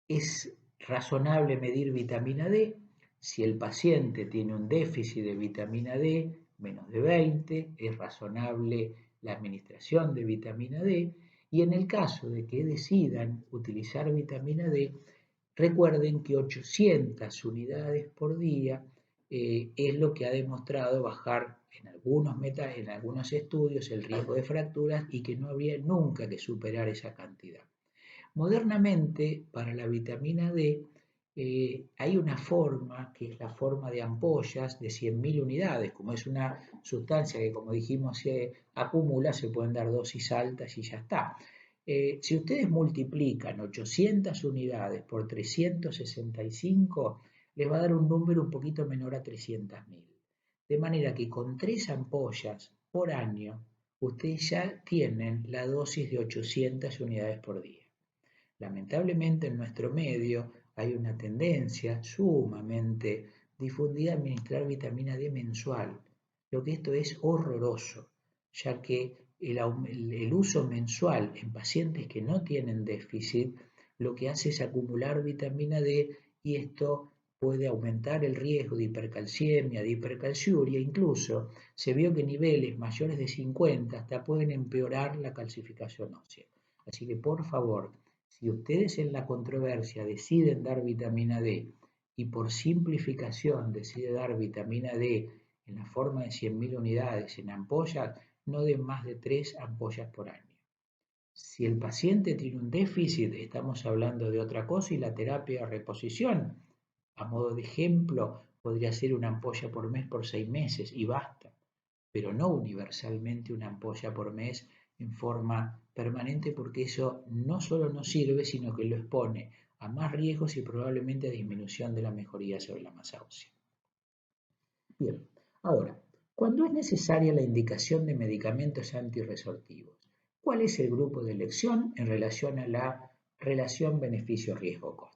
Es razonable medir vitamina D si el paciente tiene un déficit de vitamina D menos de 20, es razonable la administración de vitamina D y en el caso de que decidan utilizar vitamina D, recuerden que 800 unidades por día es lo que ha demostrado bajar en algunos estudios el riesgo de fracturas y que no habría nunca que superar esa cantidad. Modernamente, para la vitamina D, hay una forma, que es la forma de ampollas de 100.000 unidades. Como es una sustancia que, como dijimos, se acumula, se pueden dar dosis altas y ya está. Si ustedes multiplican 800 unidades por 365, les va a dar un número un poquito menor a 300.000. De manera que con 3 ampollas por año, ustedes ya tienen la dosis de 800 unidades por día. Lamentablemente en nuestro medio hay una tendencia sumamente difundida a administrar vitamina D mensual, lo que esto es horroroso, ya que el uso mensual en pacientes que no tienen déficit lo que hace es acumular vitamina D y esto puede aumentar el riesgo de hipercalciemia, de hipercalciuria, incluso se vio que niveles mayores de 50 hasta pueden empeorar la calcificación ósea. Así que por favor, si ustedes en la controversia deciden dar vitamina D y por simplificación deciden dar vitamina D en la forma de 100.000 unidades en ampollas, no den más de 3 ampollas por año. Si el paciente tiene un déficit, estamos hablando de otra cosa y la terapia de reposición, a modo de ejemplo, podría ser una ampolla por mes por 6 meses y basta, pero no universalmente una ampolla por mes en forma permanente porque eso no solo no sirve, sino que lo expone a más riesgos y probablemente a disminución de la mejoría sobre la masa ósea. Bien, ahora, cuando es necesaria la indicación de medicamentos antirresortivos, ¿cuál es el grupo de elección en relación a la relación beneficio-riesgo-costo?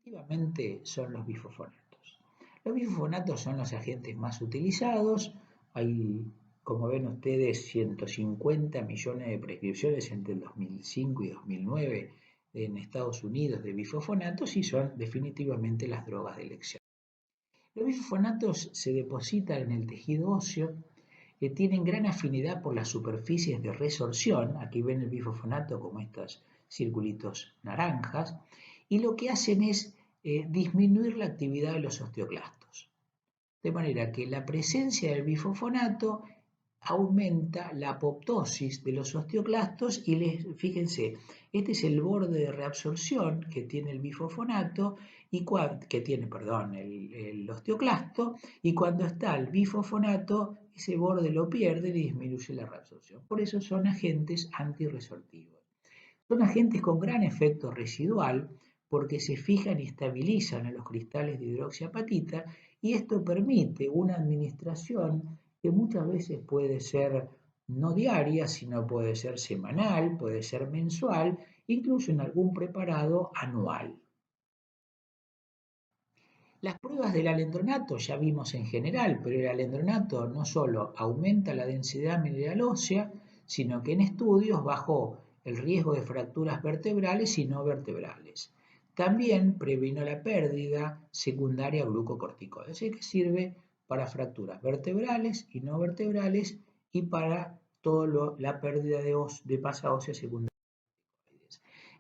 Definitivamente son los bifosfonatos. Los bifosfonatos son los agentes más utilizados. Hay, como ven ustedes, 150 millones de prescripciones entre el 2005 y 2009 en Estados Unidos de bifosfonatos y son definitivamente las drogas de elección. Los bifosfonatos se depositan en el tejido óseo, tienen gran afinidad por las superficies de resorción. Aquí ven el bifosfonato como estos circulitos naranjas, y lo que hacen es disminuir la actividad de los osteoclastos. De manera que la presencia del bifosfonato aumenta la apoptosis de los osteoclastos y fíjense, este es el borde de reabsorción que tiene el bifosfonato y que tiene, perdón, el osteoclasto, y cuando está el bifosfonato, ese borde lo pierde y disminuye la reabsorción. Por eso son agentes antirresortivos. Son agentes con gran efecto residual porque se fijan y estabilizan en los cristales de hidroxiapatita y esto permite una administración que muchas veces puede ser no diaria, sino puede ser semanal, puede ser mensual, incluso en algún preparado anual. Las pruebas del alendronato ya vimos en general, pero el alendronato no solo aumenta la densidad mineral ósea, sino que en estudios bajó el riesgo de fracturas vertebrales y no vertebrales. También previno la pérdida secundaria glucocorticoide, así que sirve para fracturas vertebrales y no vertebrales y para toda la pérdida de masa ósea secundaria.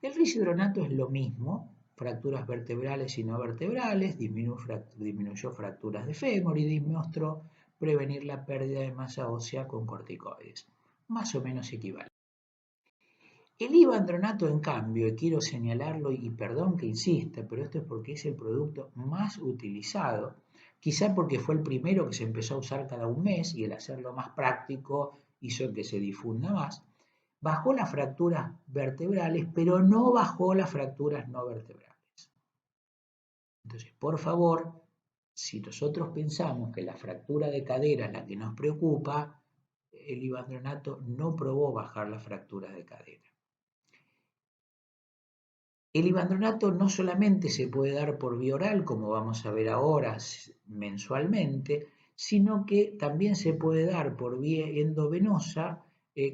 El rishidronato es lo mismo, fracturas vertebrales y no vertebrales, disminuyó fracturas de fémur y demostró prevenir la pérdida de masa ósea con corticoides, más o menos equivalente. El ivandronato, en cambio, y quiero señalarlo y perdón que insista, pero esto es porque es el producto más utilizado, quizá porque fue el primero que se empezó a usar cada un mes y el hacerlo más práctico hizo que se difunda más. Bajó las fracturas vertebrales, pero no bajó las fracturas no vertebrales. Entonces, por favor, si nosotros pensamos que la fractura de cadera es la que nos preocupa, el ivandronato no probó bajar las fracturas de cadera. El ivandronato no solamente se puede dar por vía oral, como vamos a ver ahora mensualmente, sino que también se puede dar por vía endovenosa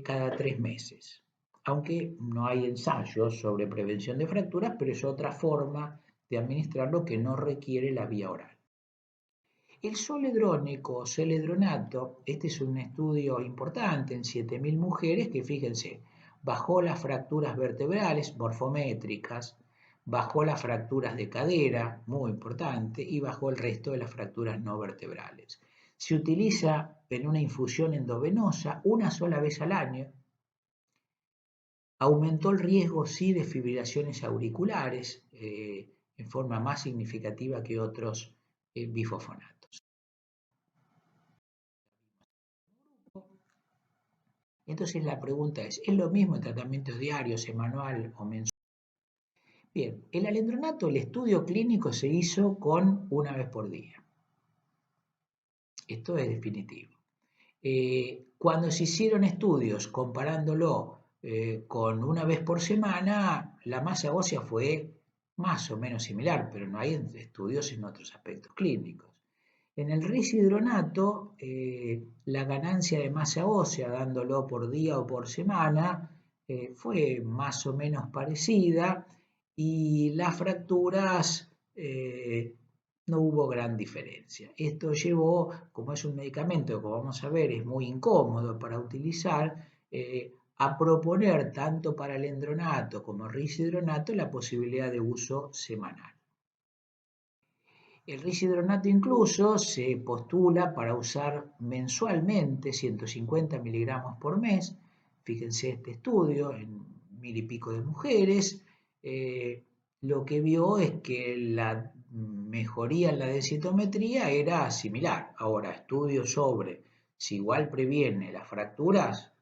cada 3 meses. Aunque no hay ensayos sobre prevención de fracturas, pero es otra forma de administrarlo que no requiere la vía oral. El zoledrónico o zoledronato, este es un estudio importante en 7.000 mujeres que, fíjense, bajó las fracturas vertebrales morfométricas, bajó las fracturas de cadera, muy importante, y bajó el resto de las fracturas no vertebrales. Se utiliza en una infusión endovenosa una sola vez al año. Aumentó el riesgo, sí, de fibrilaciones auriculares en forma más significativa que otros bifosfonatos. Entonces la pregunta ¿es lo mismo en tratamientos diarios, semanal o mensual? Bien, el alendronato, el estudio clínico se hizo con una vez por día. Esto es definitivo. Cuando se hicieron estudios comparándolo con una vez por semana, la masa ósea fue más o menos similar, pero no hay estudios en otros aspectos clínicos. En el rishidronato, la ganancia de masa ósea, dándolo por día o por semana, fue más o menos parecida y las fracturas no hubo gran diferencia. Esto llevó, como es un medicamento que como vamos a ver es muy incómodo para utilizar, a proponer tanto para el endronato como el rishidronato la posibilidad de uso semanal. El rishidronato incluso se postula para usar mensualmente 150 miligramos por mes. Fíjense este estudio en 1.000 y pico de mujeres. Lo que vio es que la mejoría en la densitometría era similar. Ahora, estudios sobre si igual previene las fracturas,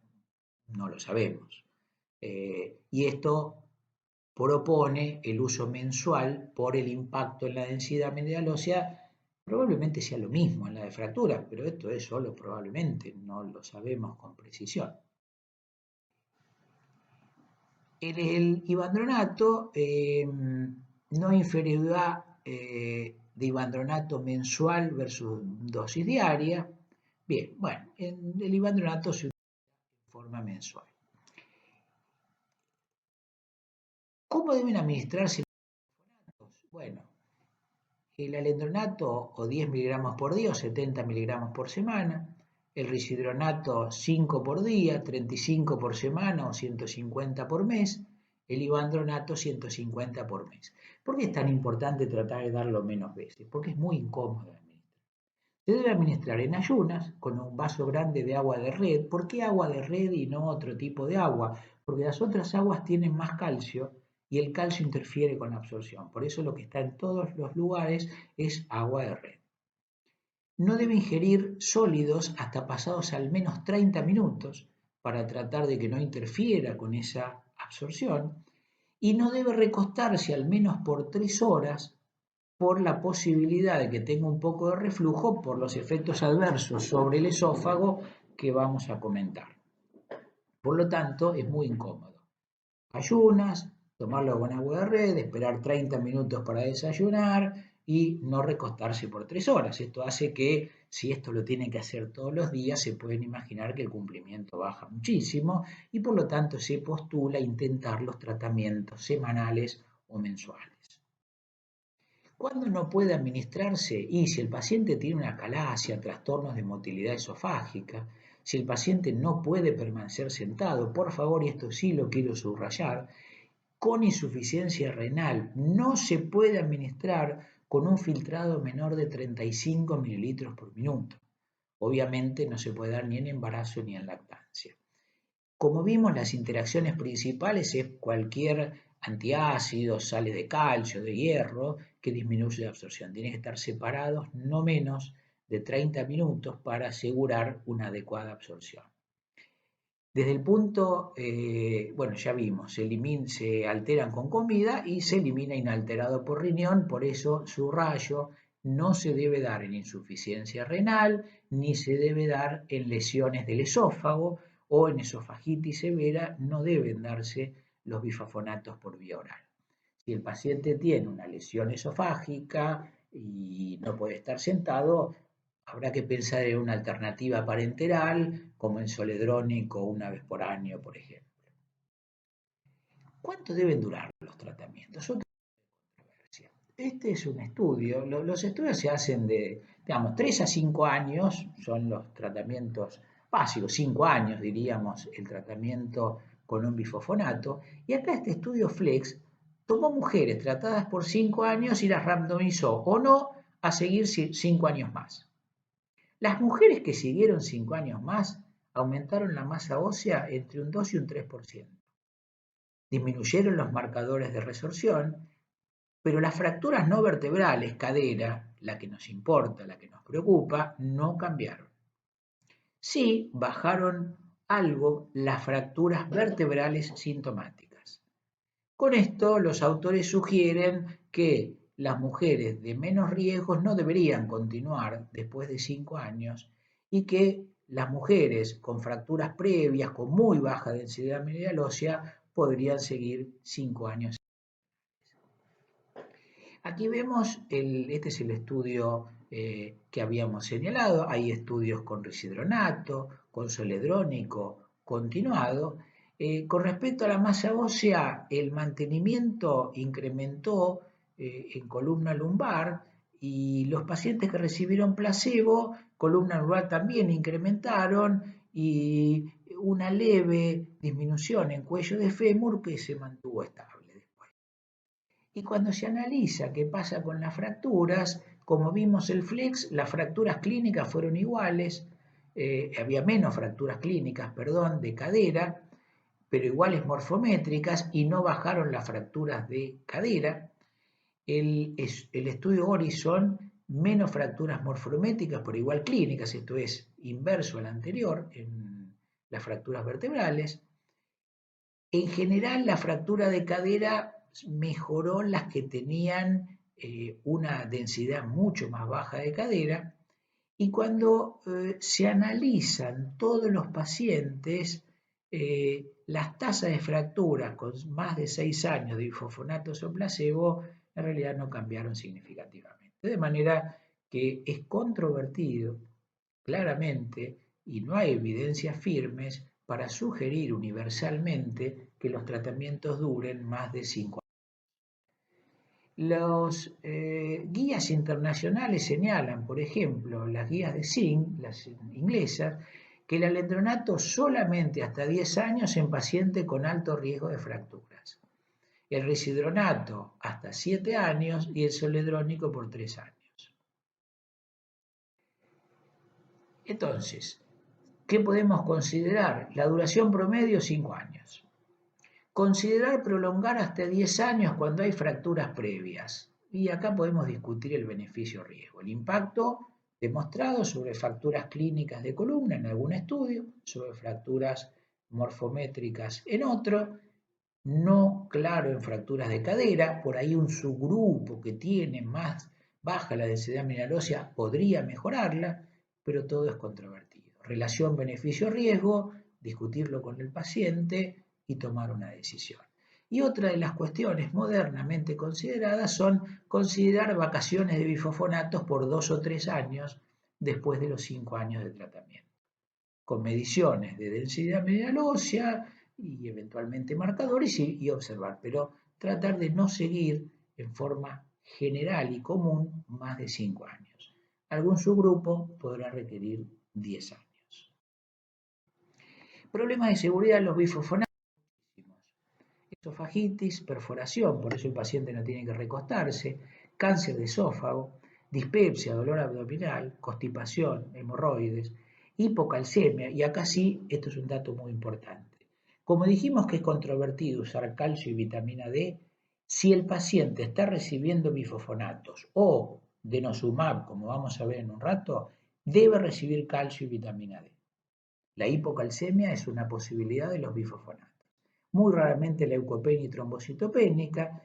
no lo sabemos. Y esto propone el uso mensual por el impacto en la densidad mineral ósea, probablemente sea lo mismo en la de fracturas, pero esto es solo probablemente, no lo sabemos con precisión. En el ivandronato, no inferioridad de ivandronato mensual versus dosis diaria. Bien, bueno, en el ivandronato se utiliza de forma mensual. ¿Cómo deben administrarse los fosfonatos? Bueno, el alendronato o 10 miligramos por día o 70 miligramos por semana, el rishidronato 5 por día, 35 por semana o 150 por mes, el ivandronato 150 por mes. ¿Por qué es tan importante tratar de darlo menos veces? Porque es muy incómodo administrar. Se debe administrar en ayunas con un vaso grande de agua de red. ¿Por qué agua de red y no otro tipo de agua? Porque las otras aguas tienen más calcio y el calcio interfiere con la absorción. Por eso lo que está en todos los lugares es agua de red. No debe ingerir sólidos hasta pasados al menos 30 minutos para tratar de que no interfiera con esa absorción y no debe recostarse al menos por 3 horas por la posibilidad de que tenga un poco de reflujo por los efectos adversos sobre el esófago que vamos a comentar. Por lo tanto, es muy incómodo. Ayunas, tomarlo con agua de red, esperar 30 minutos para desayunar y no recostarse por 3 horas. Esto hace que, si esto lo tienen que hacer todos los días, se pueden imaginar que el cumplimiento baja muchísimo y por lo tanto se postula intentar los tratamientos semanales o mensuales. ¿Cuándo no puede administrarse? Y si el paciente tiene una calasia, trastornos de motilidad esofágica, si el paciente no puede permanecer sentado, por favor, y esto sí lo quiero subrayar, con insuficiencia renal no se puede administrar con un filtrado menor de 35 mililitros por minuto. Obviamente no se puede dar ni en embarazo ni en lactancia. Como vimos, las interacciones principales es cualquier antiácido, sales de calcio, de hierro, que disminuye la absorción. Tienen que estar separados no menos de 30 minutos para asegurar una adecuada absorción. Desde el punto, bueno, ya vimos, se alteran con comida y se elimina inalterado por riñón, por eso subrayo, no se debe dar en insuficiencia renal, ni se debe dar en lesiones del esófago o en esofagitis severa, no deben darse los bifosfonatos por vía oral. Si el paciente tiene una lesión esofágica y no puede estar sentado, habrá que pensar en una alternativa parenteral, como en soledrónico una vez por año, por ejemplo. ¿Cuánto deben durar los tratamientos? Otra controversia. Este es un estudio, los estudios se hacen de, digamos, 3 a 5 años, son los tratamientos básicos, 5 años diríamos el tratamiento con un bifosfonato, y acá este estudio FLEX tomó mujeres tratadas por 5 años y las randomizó o no a seguir 5 años más. Las mujeres que siguieron 5 años más aumentaron la masa ósea entre un 2 y un 3%. Disminuyeron los marcadores de resorción, pero las fracturas no vertebrales, cadera, la que nos importa, la que nos preocupa, no cambiaron. Sí bajaron algo las fracturas vertebrales sintomáticas. Con esto, los autores sugieren que las mujeres de menos riesgos no deberían continuar después de 5 años y que las mujeres con fracturas previas, con muy baja densidad mineral ósea, podrían seguir 5 años. Aquí vemos, este es el estudio que habíamos señalado, hay estudios con risidronato, con soledrónico continuado. Con respecto a la masa ósea, el mantenimiento incrementó en columna lumbar y los pacientes que recibieron placebo, columna lumbar también incrementaron y una leve disminución en cuello de fémur que se mantuvo estable. Y cuando se analiza qué pasa con las fracturas, como vimos el FLEX, las fracturas clínicas fueron iguales, había menos fracturas clínicas, perdón, de cadera, pero iguales morfométricas y no bajaron las fracturas de cadera. El estudio Horizon, menos fracturas morfométricas, pero igual clínicas, esto es inverso al anterior en las fracturas vertebrales. En general, la fractura de cadera mejoró las que tenían una densidad mucho más baja de cadera y cuando se analizan todos los pacientes, las tasas de fracturas con más de 6 años de bifosfonatos o placebo en realidad no cambiaron significativamente. De manera que es controvertido claramente y no hay evidencias firmes para sugerir universalmente que los tratamientos duren más de 5 años. Los guías internacionales señalan, por ejemplo, las guías de SIN, las inglesas, que el alendronato solamente hasta 10 años en paciente con alto riesgo de fracturas. El risidronato hasta 7 años y el soledrónico por 3 años. Entonces, ¿qué podemos considerar? La duración promedio 5 años. Considerar prolongar hasta 10 años cuando hay fracturas previas. Y acá podemos discutir el beneficio-riesgo. El impacto demostrado sobre fracturas clínicas de columna en algún estudio, sobre fracturas morfométricas en otro, no claro en fracturas de cadera, por ahí un subgrupo que tiene más baja la densidad mineral ósea podría mejorarla, pero todo es controvertido. Relación beneficio-riesgo, discutirlo con el paciente y tomar una decisión. Y otra de las cuestiones modernamente consideradas son considerar vacaciones de bifosfonatos por 2 o 3 años después de los 5 años de tratamiento, con mediciones de densidad mineral ósea y eventualmente marcadores y observar, pero tratar de no seguir en forma general y común más de 5 años. Algún subgrupo podrá requerir 10 años. Problemas de seguridad en los bifosfonatos. Esofagitis, perforación, por eso el paciente no tiene que recostarse, cáncer de esófago, dispepsia, dolor abdominal, constipación, hemorroides, hipocalcemia, y acá sí, esto es un dato muy importante. Como dijimos que es controvertido usar calcio y vitamina D, si el paciente está recibiendo bifosfonatos o denosumab, como vamos a ver en un rato, debe recibir calcio y vitamina D. La hipocalcemia es una posibilidad de los bifosfonatos. Muy raramente leucopenia y trombocitopenia.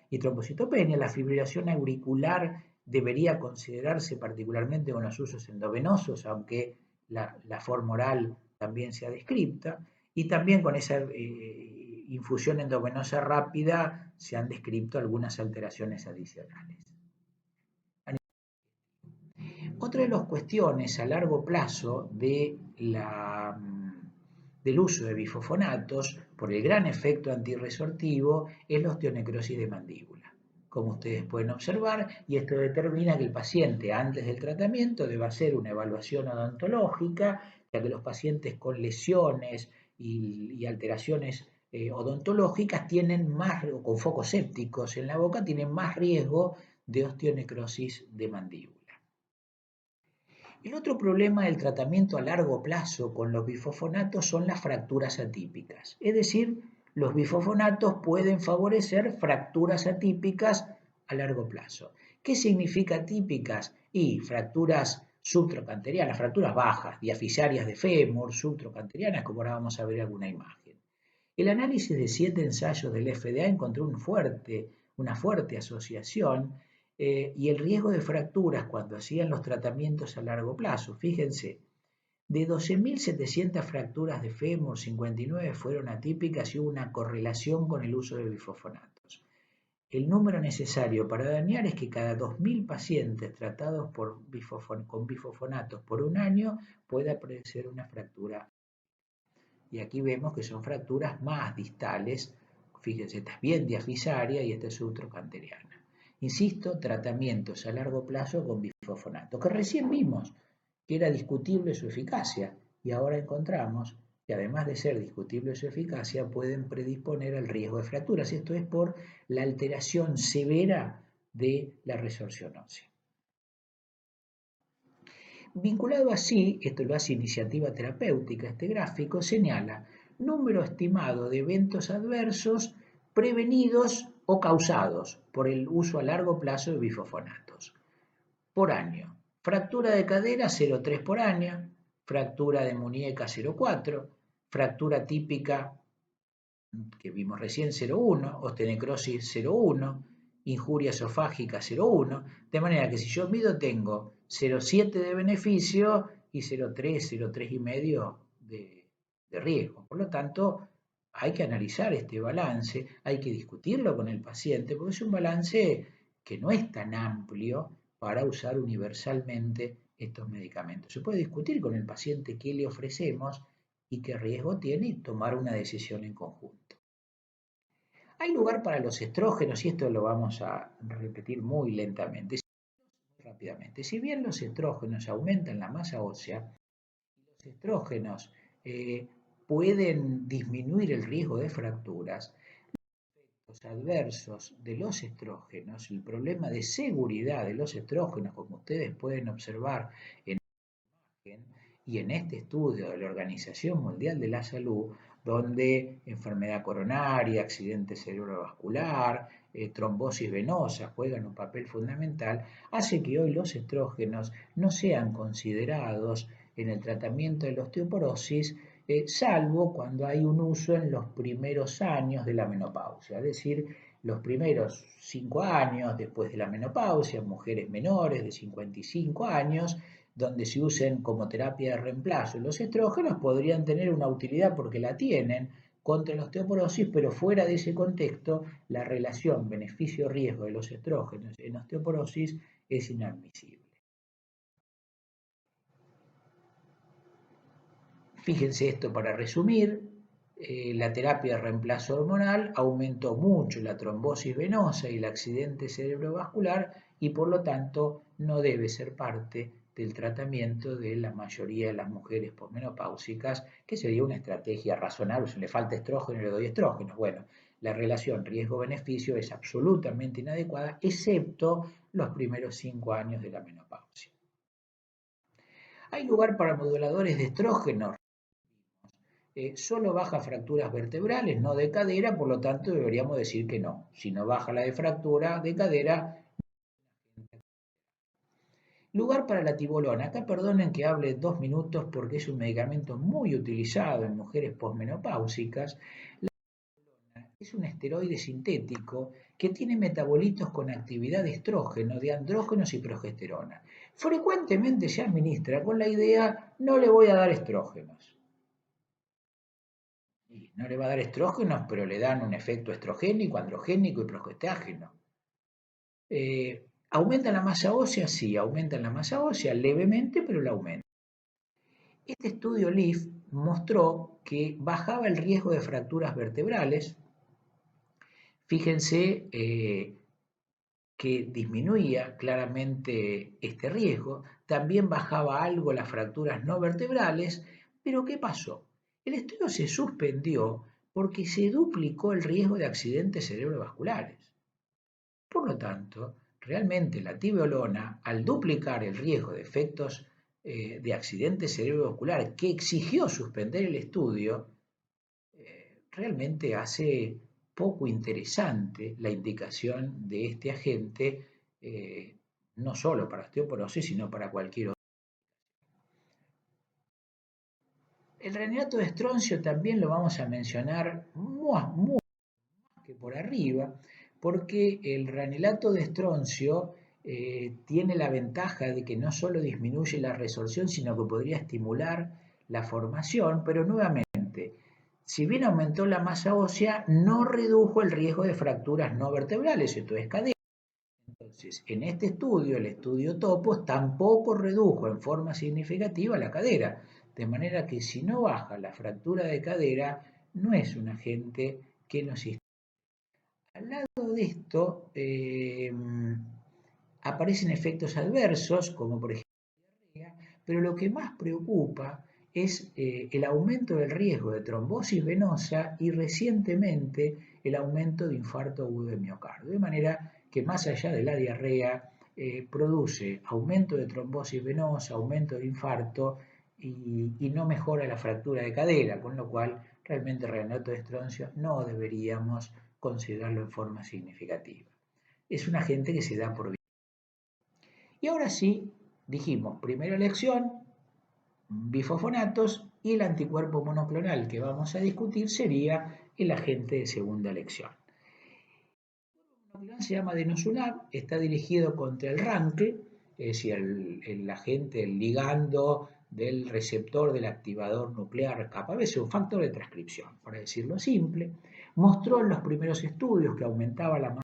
La fibrilación auricular debería considerarse particularmente con los usos endovenosos, aunque la forma oral también sea descripta, y también con esa infusión endovenosa rápida se han descrito algunas alteraciones adicionales. Otra de las cuestiones a largo plazo del uso de bifosfonatos por el gran efecto antirresortivo es la osteonecrosis de mandíbula, como ustedes pueden observar, y esto determina que el paciente antes del tratamiento debe hacer una evaluación odontológica, ya que los pacientes con lesiones y alteraciones odontológicas tienen más, o con focos sépticos en la boca, tienen más riesgo de osteonecrosis de mandíbula. El otro problema del tratamiento a largo plazo con los bifosfonatos son las fracturas atípicas, es decir, los bifosfonatos pueden favorecer fracturas atípicas a largo plazo. ¿Qué significa atípicas? Y fracturas subtrocanterianas, fracturas bajas, diafisarias de fémur, subtrocanterianas, como ahora vamos a ver alguna imagen. El análisis de 7 ensayos del FDA encontró una fuerte asociación y el riesgo de fracturas cuando hacían los tratamientos a largo plazo. Fíjense, de 12.700 fracturas de fémur, 59 fueron atípicas y hubo una correlación con el uso de bifosfonatos. El número necesario para dañar es que cada 2.000 pacientes tratados con bifosfonatos por un año pueda aparecer una fractura. Y aquí vemos que son fracturas más distales. Fíjense, esta es bien diafisaria y esta es subtrocanteriana. Insisto, tratamientos a largo plazo con bifosfonato, que recién vimos que era discutible su eficacia y ahora encontramos que además de ser discutible su eficacia pueden predisponer al riesgo de fracturas. Esto es por la alteración severa de la resorción ósea. Vinculado así, esto lo hace Iniciativa Terapéutica, este gráfico señala número estimado de eventos adversos prevenidos o causados por el uso a largo plazo de bifosfonatos por año. Fractura de cadera 0,3 por año, fractura de muñeca 0,4, fractura típica que vimos recién 0,1, osteonecrosis 0,1, injuria esofágica 0,1, de manera que si yo mido tengo 0,7 de beneficio y 0,3, 0,3 y medio de riesgo. Por lo tanto, hay que analizar este balance, hay que discutirlo con el paciente, porque es un balance que no es tan amplio para usar universalmente estos medicamentos. Se puede discutir con el paciente qué le ofrecemos y qué riesgo tiene y tomar una decisión en conjunto. Hay lugar para los estrógenos y esto lo vamos a repetir muy lentamente, rápidamente. Si bien los estrógenos aumentan la masa ósea, los estrógenos pueden disminuir el riesgo de fracturas, los adversos de los estrógenos, el problema de seguridad de los estrógenos, como ustedes pueden observar en la imagen, Y en este estudio de la Organización Mundial de la Salud, donde enfermedad coronaria, accidente cerebrovascular, trombosis venosa juegan un papel fundamental, hace que hoy los estrógenos no sean considerados en el tratamiento de la osteoporosis, salvo cuando hay un uso en los primeros años de la menopausia, es decir, los primeros 5 años después de la menopausia, mujeres menores de 55 años, donde se usen como terapia de reemplazo. Los estrógenos podrían tener una utilidad porque la tienen contra la osteoporosis, pero fuera de ese contexto, la relación beneficio-riesgo de los estrógenos en osteoporosis es inadmisible. Fíjense esto para resumir, la terapia de reemplazo hormonal aumentó mucho la trombosis venosa y el accidente cerebrovascular y por lo tanto no debe ser parte del tratamiento de la mayoría de las mujeres posmenopáusicas, que sería una estrategia razonable. Si le falta estrógeno, le doy estrógeno. Bueno, la relación riesgo-beneficio es absolutamente inadecuada, excepto los primeros 5 años de la menopausia. Hay lugar para moduladores de estrógeno. Solo baja fracturas vertebrales, no de cadera, por lo tanto deberíamos decir que no. Si no baja la de fractura de cadera, lugar para la tibolona. Acá perdonen que hable 2 minutos porque es un medicamento muy utilizado en mujeres posmenopáusicas. La tibolona es un esteroide sintético que tiene metabolitos con actividad de estrógeno, de andrógenos y progesterona. Frecuentemente se administra con la idea, no le voy a dar estrógenos. Y no le va a dar estrógenos, pero le dan un efecto estrogénico, androgénico y progestágeno. ¿Aumenta la masa ósea? Sí, aumenta la masa ósea levemente, pero la aumenta. Este estudio LEAF mostró que bajaba el riesgo de fracturas vertebrales. Fíjense que disminuía claramente este riesgo. También bajaba algo las fracturas no vertebrales. Pero ¿qué pasó? El estudio se suspendió porque se duplicó el riesgo de accidentes cerebrovasculares. Por lo tanto, realmente la tibolona, al duplicar el riesgo de efectos de accidente cerebrovascular que exigió suspender el estudio, realmente hace poco interesante la indicación de este agente, no solo para osteoporosis, sino para cualquier otro. El renilato de estroncio también lo vamos a mencionar muy que por arriba, porque el ranilato de estroncio tiene la ventaja de que no solo disminuye la resorción, sino que podría estimular la formación, pero nuevamente, si bien aumentó la masa ósea, no redujo el riesgo de fracturas no vertebrales, esto es cadera. Entonces, en este estudio, el estudio TOPOS, tampoco redujo en forma significativa la cadera, de manera que si no baja la fractura de cadera, no es un agente que nos al lado de esto aparecen efectos adversos, como por ejemplo diarrea, pero lo que más preocupa es el aumento del riesgo de trombosis venosa y recientemente el aumento de infarto agudo de miocardio. De manera que más allá de la diarrea, produce aumento de trombosis venosa, aumento de infarto y no mejora la fractura de cadera, con lo cual realmente el renilato de estroncio no deberíamos considerarlo en forma significativa. Es un agente que se da por vida. Y ahora sí, dijimos, primera elección, bifosfonatos, y el anticuerpo monoclonal que vamos a discutir sería el agente de segunda elección. El monoclonal se llama denosumab, está dirigido contra el RANKL, es decir, el agente, el ligando del receptor del activador nuclear kappa B, es un factor de transcripción, para decirlo simple. Mostró en los primeros estudios que aumentaba la masa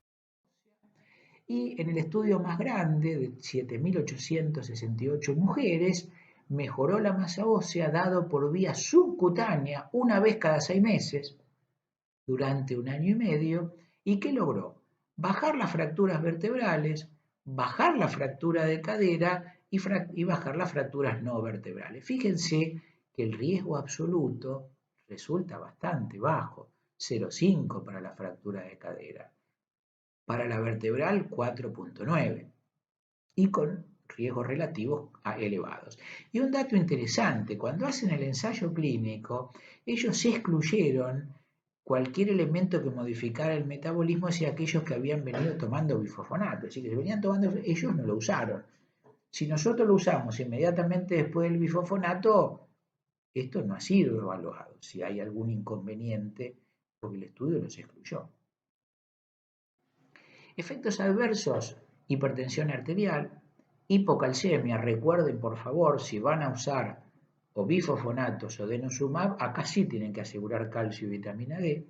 y en el estudio más grande de 7.868 mujeres mejoró la masa ósea dado por vía subcutánea una vez cada 6 meses durante 1 año y medio. ¿Y qué logró? Bajar las fracturas vertebrales, bajar la fractura de cadera y bajar las fracturas no vertebrales. Fíjense que el riesgo absoluto resulta bastante bajo, 0,5 para la fractura de cadera. Para la vertebral 4,9 y con riesgos relativos elevados. Y un dato interesante, cuando hacen el ensayo clínico, ellos excluyeron cualquier elemento que modificara el metabolismo hacia aquellos que habían venido tomando bifosfonato, es decir, que se venían tomando, ellos no lo usaron. Si nosotros lo usamos inmediatamente después del bifosfonato, esto no ha sido evaluado, si hay algún inconveniente, porque el estudio los excluyó. Efectos adversos, hipertensión arterial, hipocalcemia. Recuerden, por favor, si van a usar o bifosfonatos o denosumab, acá sí tienen que asegurar calcio y vitamina D.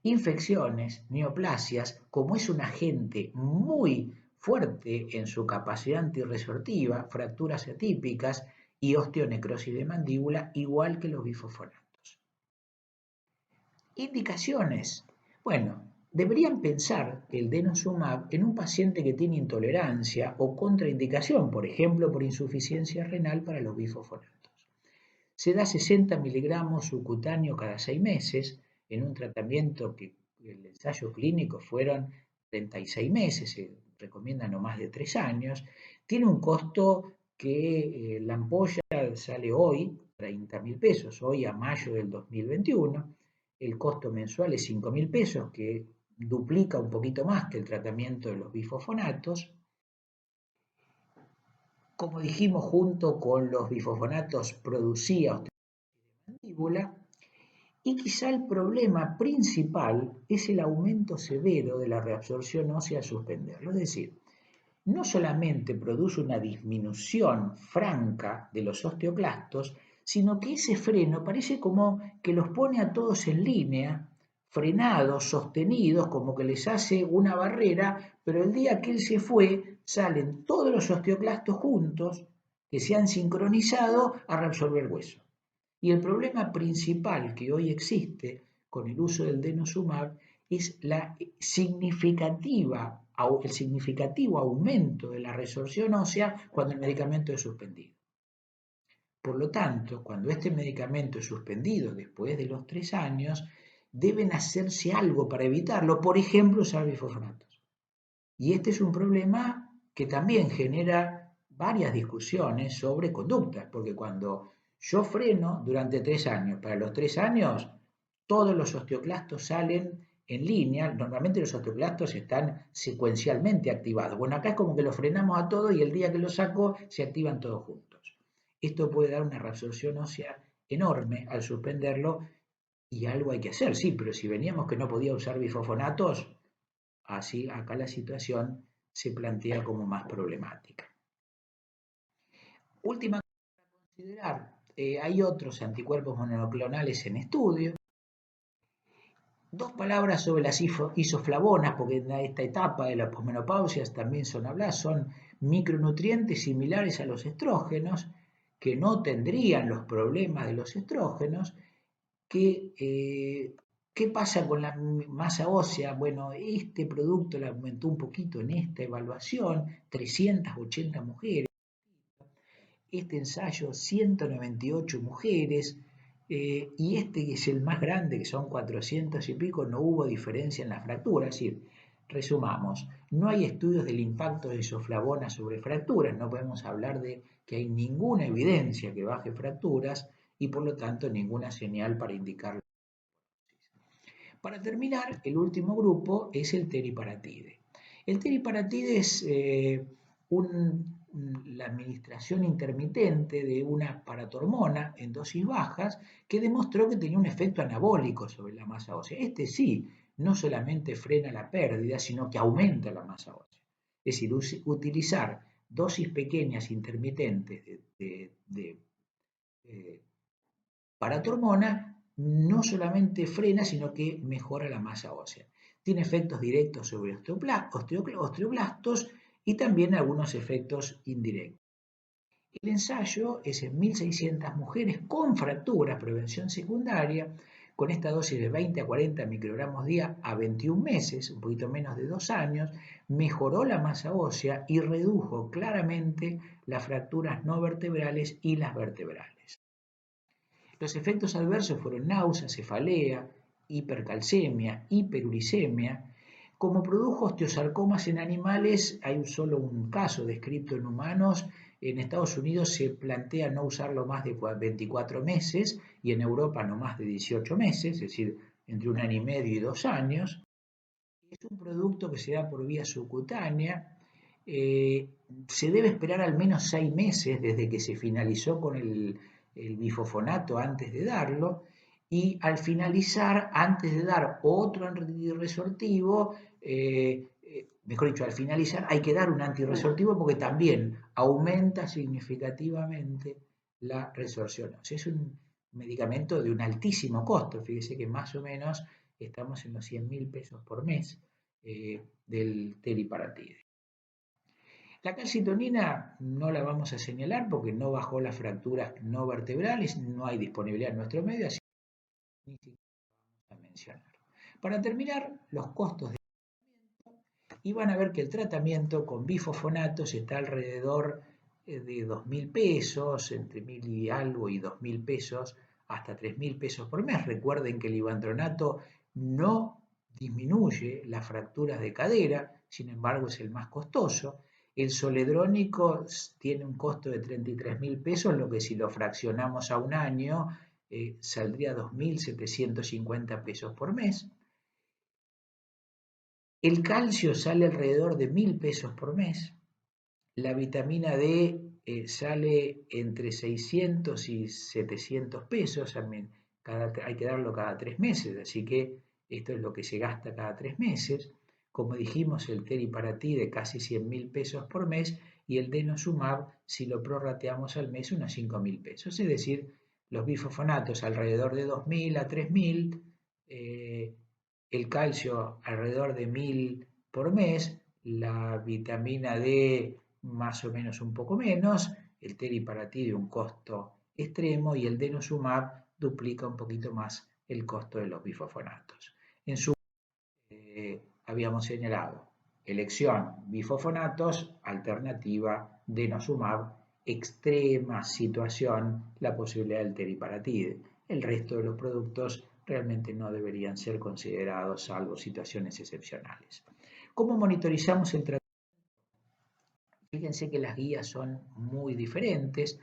Infecciones, neoplasias, como es un agente muy fuerte en su capacidad antirresortiva, fracturas atípicas y osteonecrosis de mandíbula, igual que los bifosfonatos. Indicaciones. Bueno, deberían pensar el denosumab en un paciente que tiene intolerancia o contraindicación, por ejemplo, por insuficiencia renal para los bifosfonatos. Se da 60 miligramos subcutáneo cada 6 meses en un tratamiento que el ensayo clínico fueron 36 meses, se recomienda no más de 3 años. Tiene un costo que la ampolla sale hoy 30.000 pesos, hoy a mayo del 2021. El costo mensual es 5.000 pesos, que duplica un poquito más que el tratamiento de los bifosfonatos. Como dijimos, junto con los bifosfonatos producía mandíbula, y quizá el problema principal es el aumento severo de la reabsorción ósea al suspenderlo. Es decir, no solamente produce una disminución franca de los osteoclastos, sino que ese freno parece como que los pone a todos en línea, frenados, sostenidos, como que les hace una barrera, pero el día que él se fue, salen todos los osteoclastos juntos, que se han sincronizado a reabsorber hueso. Y el problema principal que hoy existe con el uso del denosumab es el significativo aumento de la resorción ósea cuando el medicamento es suspendido. Por lo tanto, cuando este medicamento es suspendido después de los 3 años, deben hacerse algo para evitarlo, por ejemplo, usar bifosfonatos. Y este es un problema que también genera varias discusiones sobre conductas, porque cuando yo freno durante 3 años, para los 3 años todos los osteoclastos salen en línea, normalmente los osteoclastos están secuencialmente activados. Bueno, acá es como que los frenamos a todos y el día que los saco se activan todos juntos. Esto puede dar una reabsorción ósea enorme al suspenderlo y algo hay que hacer, sí, pero si veníamos que no podía usar bifosfonatos, así acá la situación se plantea como más problemática. Última cosa a considerar, hay otros anticuerpos monoclonales en estudio. 2 palabras sobre las isoflavonas, porque en esta etapa de la posmenopausia también son micronutrientes similares a los estrógenos, que no tendrían los problemas de los estrógenos, ¿qué pasa con la masa ósea? Bueno, este producto la aumentó un poquito en esta evaluación, 380 mujeres. Este ensayo, 198 mujeres, y este que es el más grande, que son 400 y pico, no hubo diferencia en la fractura. Es decir, resumamos, no hay estudios del impacto de isoflavonas sobre fracturas, no podemos hablar de que hay ninguna evidencia que baje fracturas y por lo tanto ninguna señal para indicarlo. Para terminar, el último grupo es el teriparatide. El teriparatide es la administración intermitente de una paratormona en dosis bajas que demostró que tenía un efecto anabólico sobre la masa ósea. Este sí, no solamente frena la pérdida, sino que aumenta la masa ósea. Es decir, utilizar dosis pequeñas intermitentes de paratormona no solamente frena, sino que mejora la masa ósea. Tiene efectos directos sobre osteoblastos y también algunos efectos indirectos. El ensayo es en 1.600 mujeres con fractura, prevención secundaria, con esta dosis de 20 a 40 microgramos día a 21 meses, un poquito menos de 2 años, mejoró la masa ósea y redujo claramente las fracturas no vertebrales y las vertebrales. Los efectos adversos fueron náusea, cefalea, hipercalcemia, hiperuricemia, Como produjo osteosarcomas en animales, hay solo un caso descrito en humanos. En Estados Unidos se plantea no usarlo más de 24 meses y en Europa no más de 18 meses, es decir, entre 1 año y medio y 2 años. Es un producto que se da por vía subcutánea. Se debe esperar al menos 6 meses desde que se finalizó con el bifosfonato antes de darlo. Y al finalizar, antes de dar otro antirresortivo, mejor dicho, al finalizar hay que dar un antirresortivo porque también aumenta significativamente la resorción. O sea, es un medicamento de un altísimo costo. Fíjese que más o menos estamos en los 100.000 pesos por mes del teriparatide. La calcitonina no la vamos a señalar porque no bajó las fracturas no vertebrales, no hay disponibilidad en nuestro medio, así que ni siquiera vamos a mencionar. Para terminar, los costos de y van a ver que el tratamiento con bifosfonatos está alrededor de 2.000 pesos, entre 1.000 y algo y 2.000 pesos, hasta 3.000 pesos por mes. Recuerden que el ivandronato no disminuye las fracturas de cadera, sin embargo es el más costoso. El zoledrónico tiene un costo de 33.000 pesos, lo que si lo fraccionamos a un año saldría 2.750 pesos por mes. El calcio sale alrededor de 1.000 pesos por mes. La vitamina D sale entre 600 y 700 pesos. Hay que darlo cada 3 meses, así que esto es lo que se gasta cada 3 meses. Como dijimos, el teriparatide casi 100.000 pesos por mes y el denosumab, si lo prorrateamos al mes, unos 5.000 pesos. Es decir, los bifosfonatos alrededor de 2.000 a 3.000, el calcio alrededor de 1.000 por mes, la vitamina D más o menos un poco menos, el teriparatide un costo extremo y el denosumab duplica un poquito más el costo de los bifosfonatos. En su habíamos señalado elección bifosfonatos, alternativa denosumab, extrema situación la posibilidad del teriparatide. El resto de los productos realmente no deberían ser considerados salvo situaciones excepcionales. ¿Cómo monitorizamos el tratamiento? Fíjense que las guías son muy diferentes.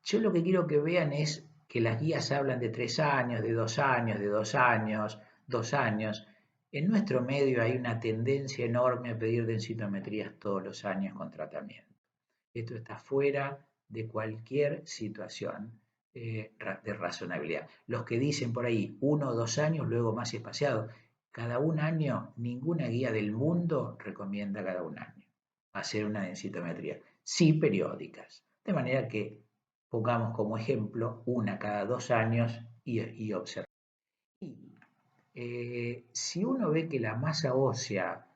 Yo lo que quiero que vean es que las guías hablan de 3 años, de 2 años, de 2 años, 2 años. En nuestro medio hay una tendencia enorme a pedir densitometrías todos los años con tratamiento. Esto está fuera de cualquier situación de razonabilidad. Los que dicen por ahí 1 o 2 años, luego más espaciado, cada un año, ninguna guía del mundo recomienda cada un año hacer una densitometría, sí periódicas, de manera que pongamos como ejemplo una cada 2 años y observar. Si uno ve que la masa ósea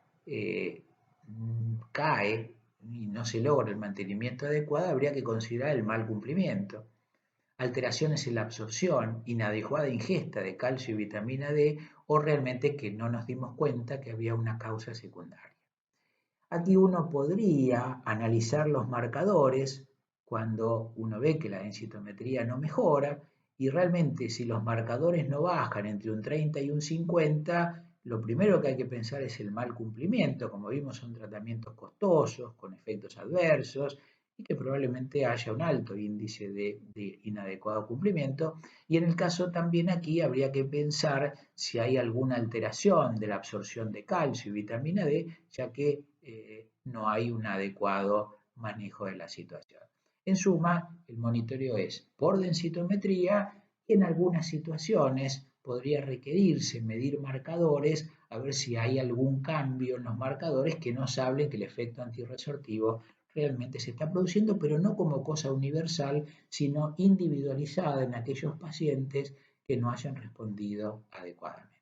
cae y no se logra el mantenimiento adecuado, habría que considerar el mal cumplimiento. Alteraciones en la absorción, inadecuada ingesta de calcio y vitamina D o realmente que no nos dimos cuenta que había una causa secundaria. Aquí uno podría analizar los marcadores cuando uno ve que la densitometría no mejora y realmente si los marcadores no bajan entre un 30 y un 50, lo primero que hay que pensar es el mal cumplimiento. Como vimos, son tratamientos costosos, con efectos adversos y que probablemente haya un alto índice de inadecuado cumplimiento. Y en el caso también aquí habría que pensar si hay alguna alteración de la absorción de calcio y vitamina D, ya que no hay un adecuado manejo de la situación. En suma, el monitoreo es por densitometría y en algunas situaciones podría requerirse medir marcadores a ver si hay algún cambio en los marcadores que nos hable que el efecto antirresortivo realmente se está produciendo, pero no como cosa universal, sino individualizada en aquellos pacientes que no hayan respondido adecuadamente.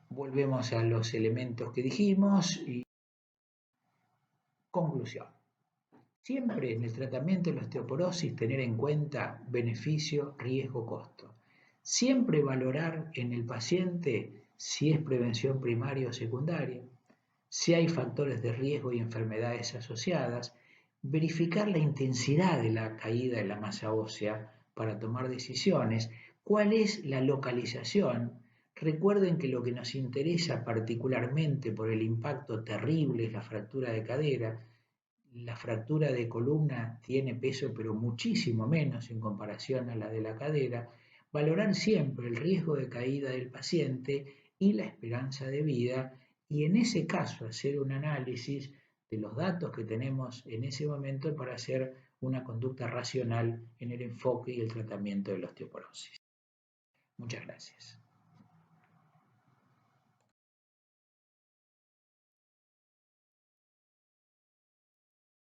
Volvemos a los elementos que dijimos y conclusión. Siempre en el tratamiento de la osteoporosis tener en cuenta beneficio, riesgo, costo. Siempre valorar en el paciente si es prevención primaria o secundaria, si hay factores de riesgo y enfermedades asociadas, verificar la intensidad de la caída de la masa ósea para tomar decisiones, cuál es la localización. Recuerden que lo que nos interesa particularmente por el impacto terrible es la fractura de cadera. La fractura de columna tiene peso, pero muchísimo menos en comparación a la de la cadera. Valorar siempre el riesgo de caída del paciente y la esperanza de vida, y en ese caso hacer un análisis de los datos que tenemos en ese momento para hacer una conducta racional en el enfoque y el tratamiento de la osteoporosis. Muchas gracias.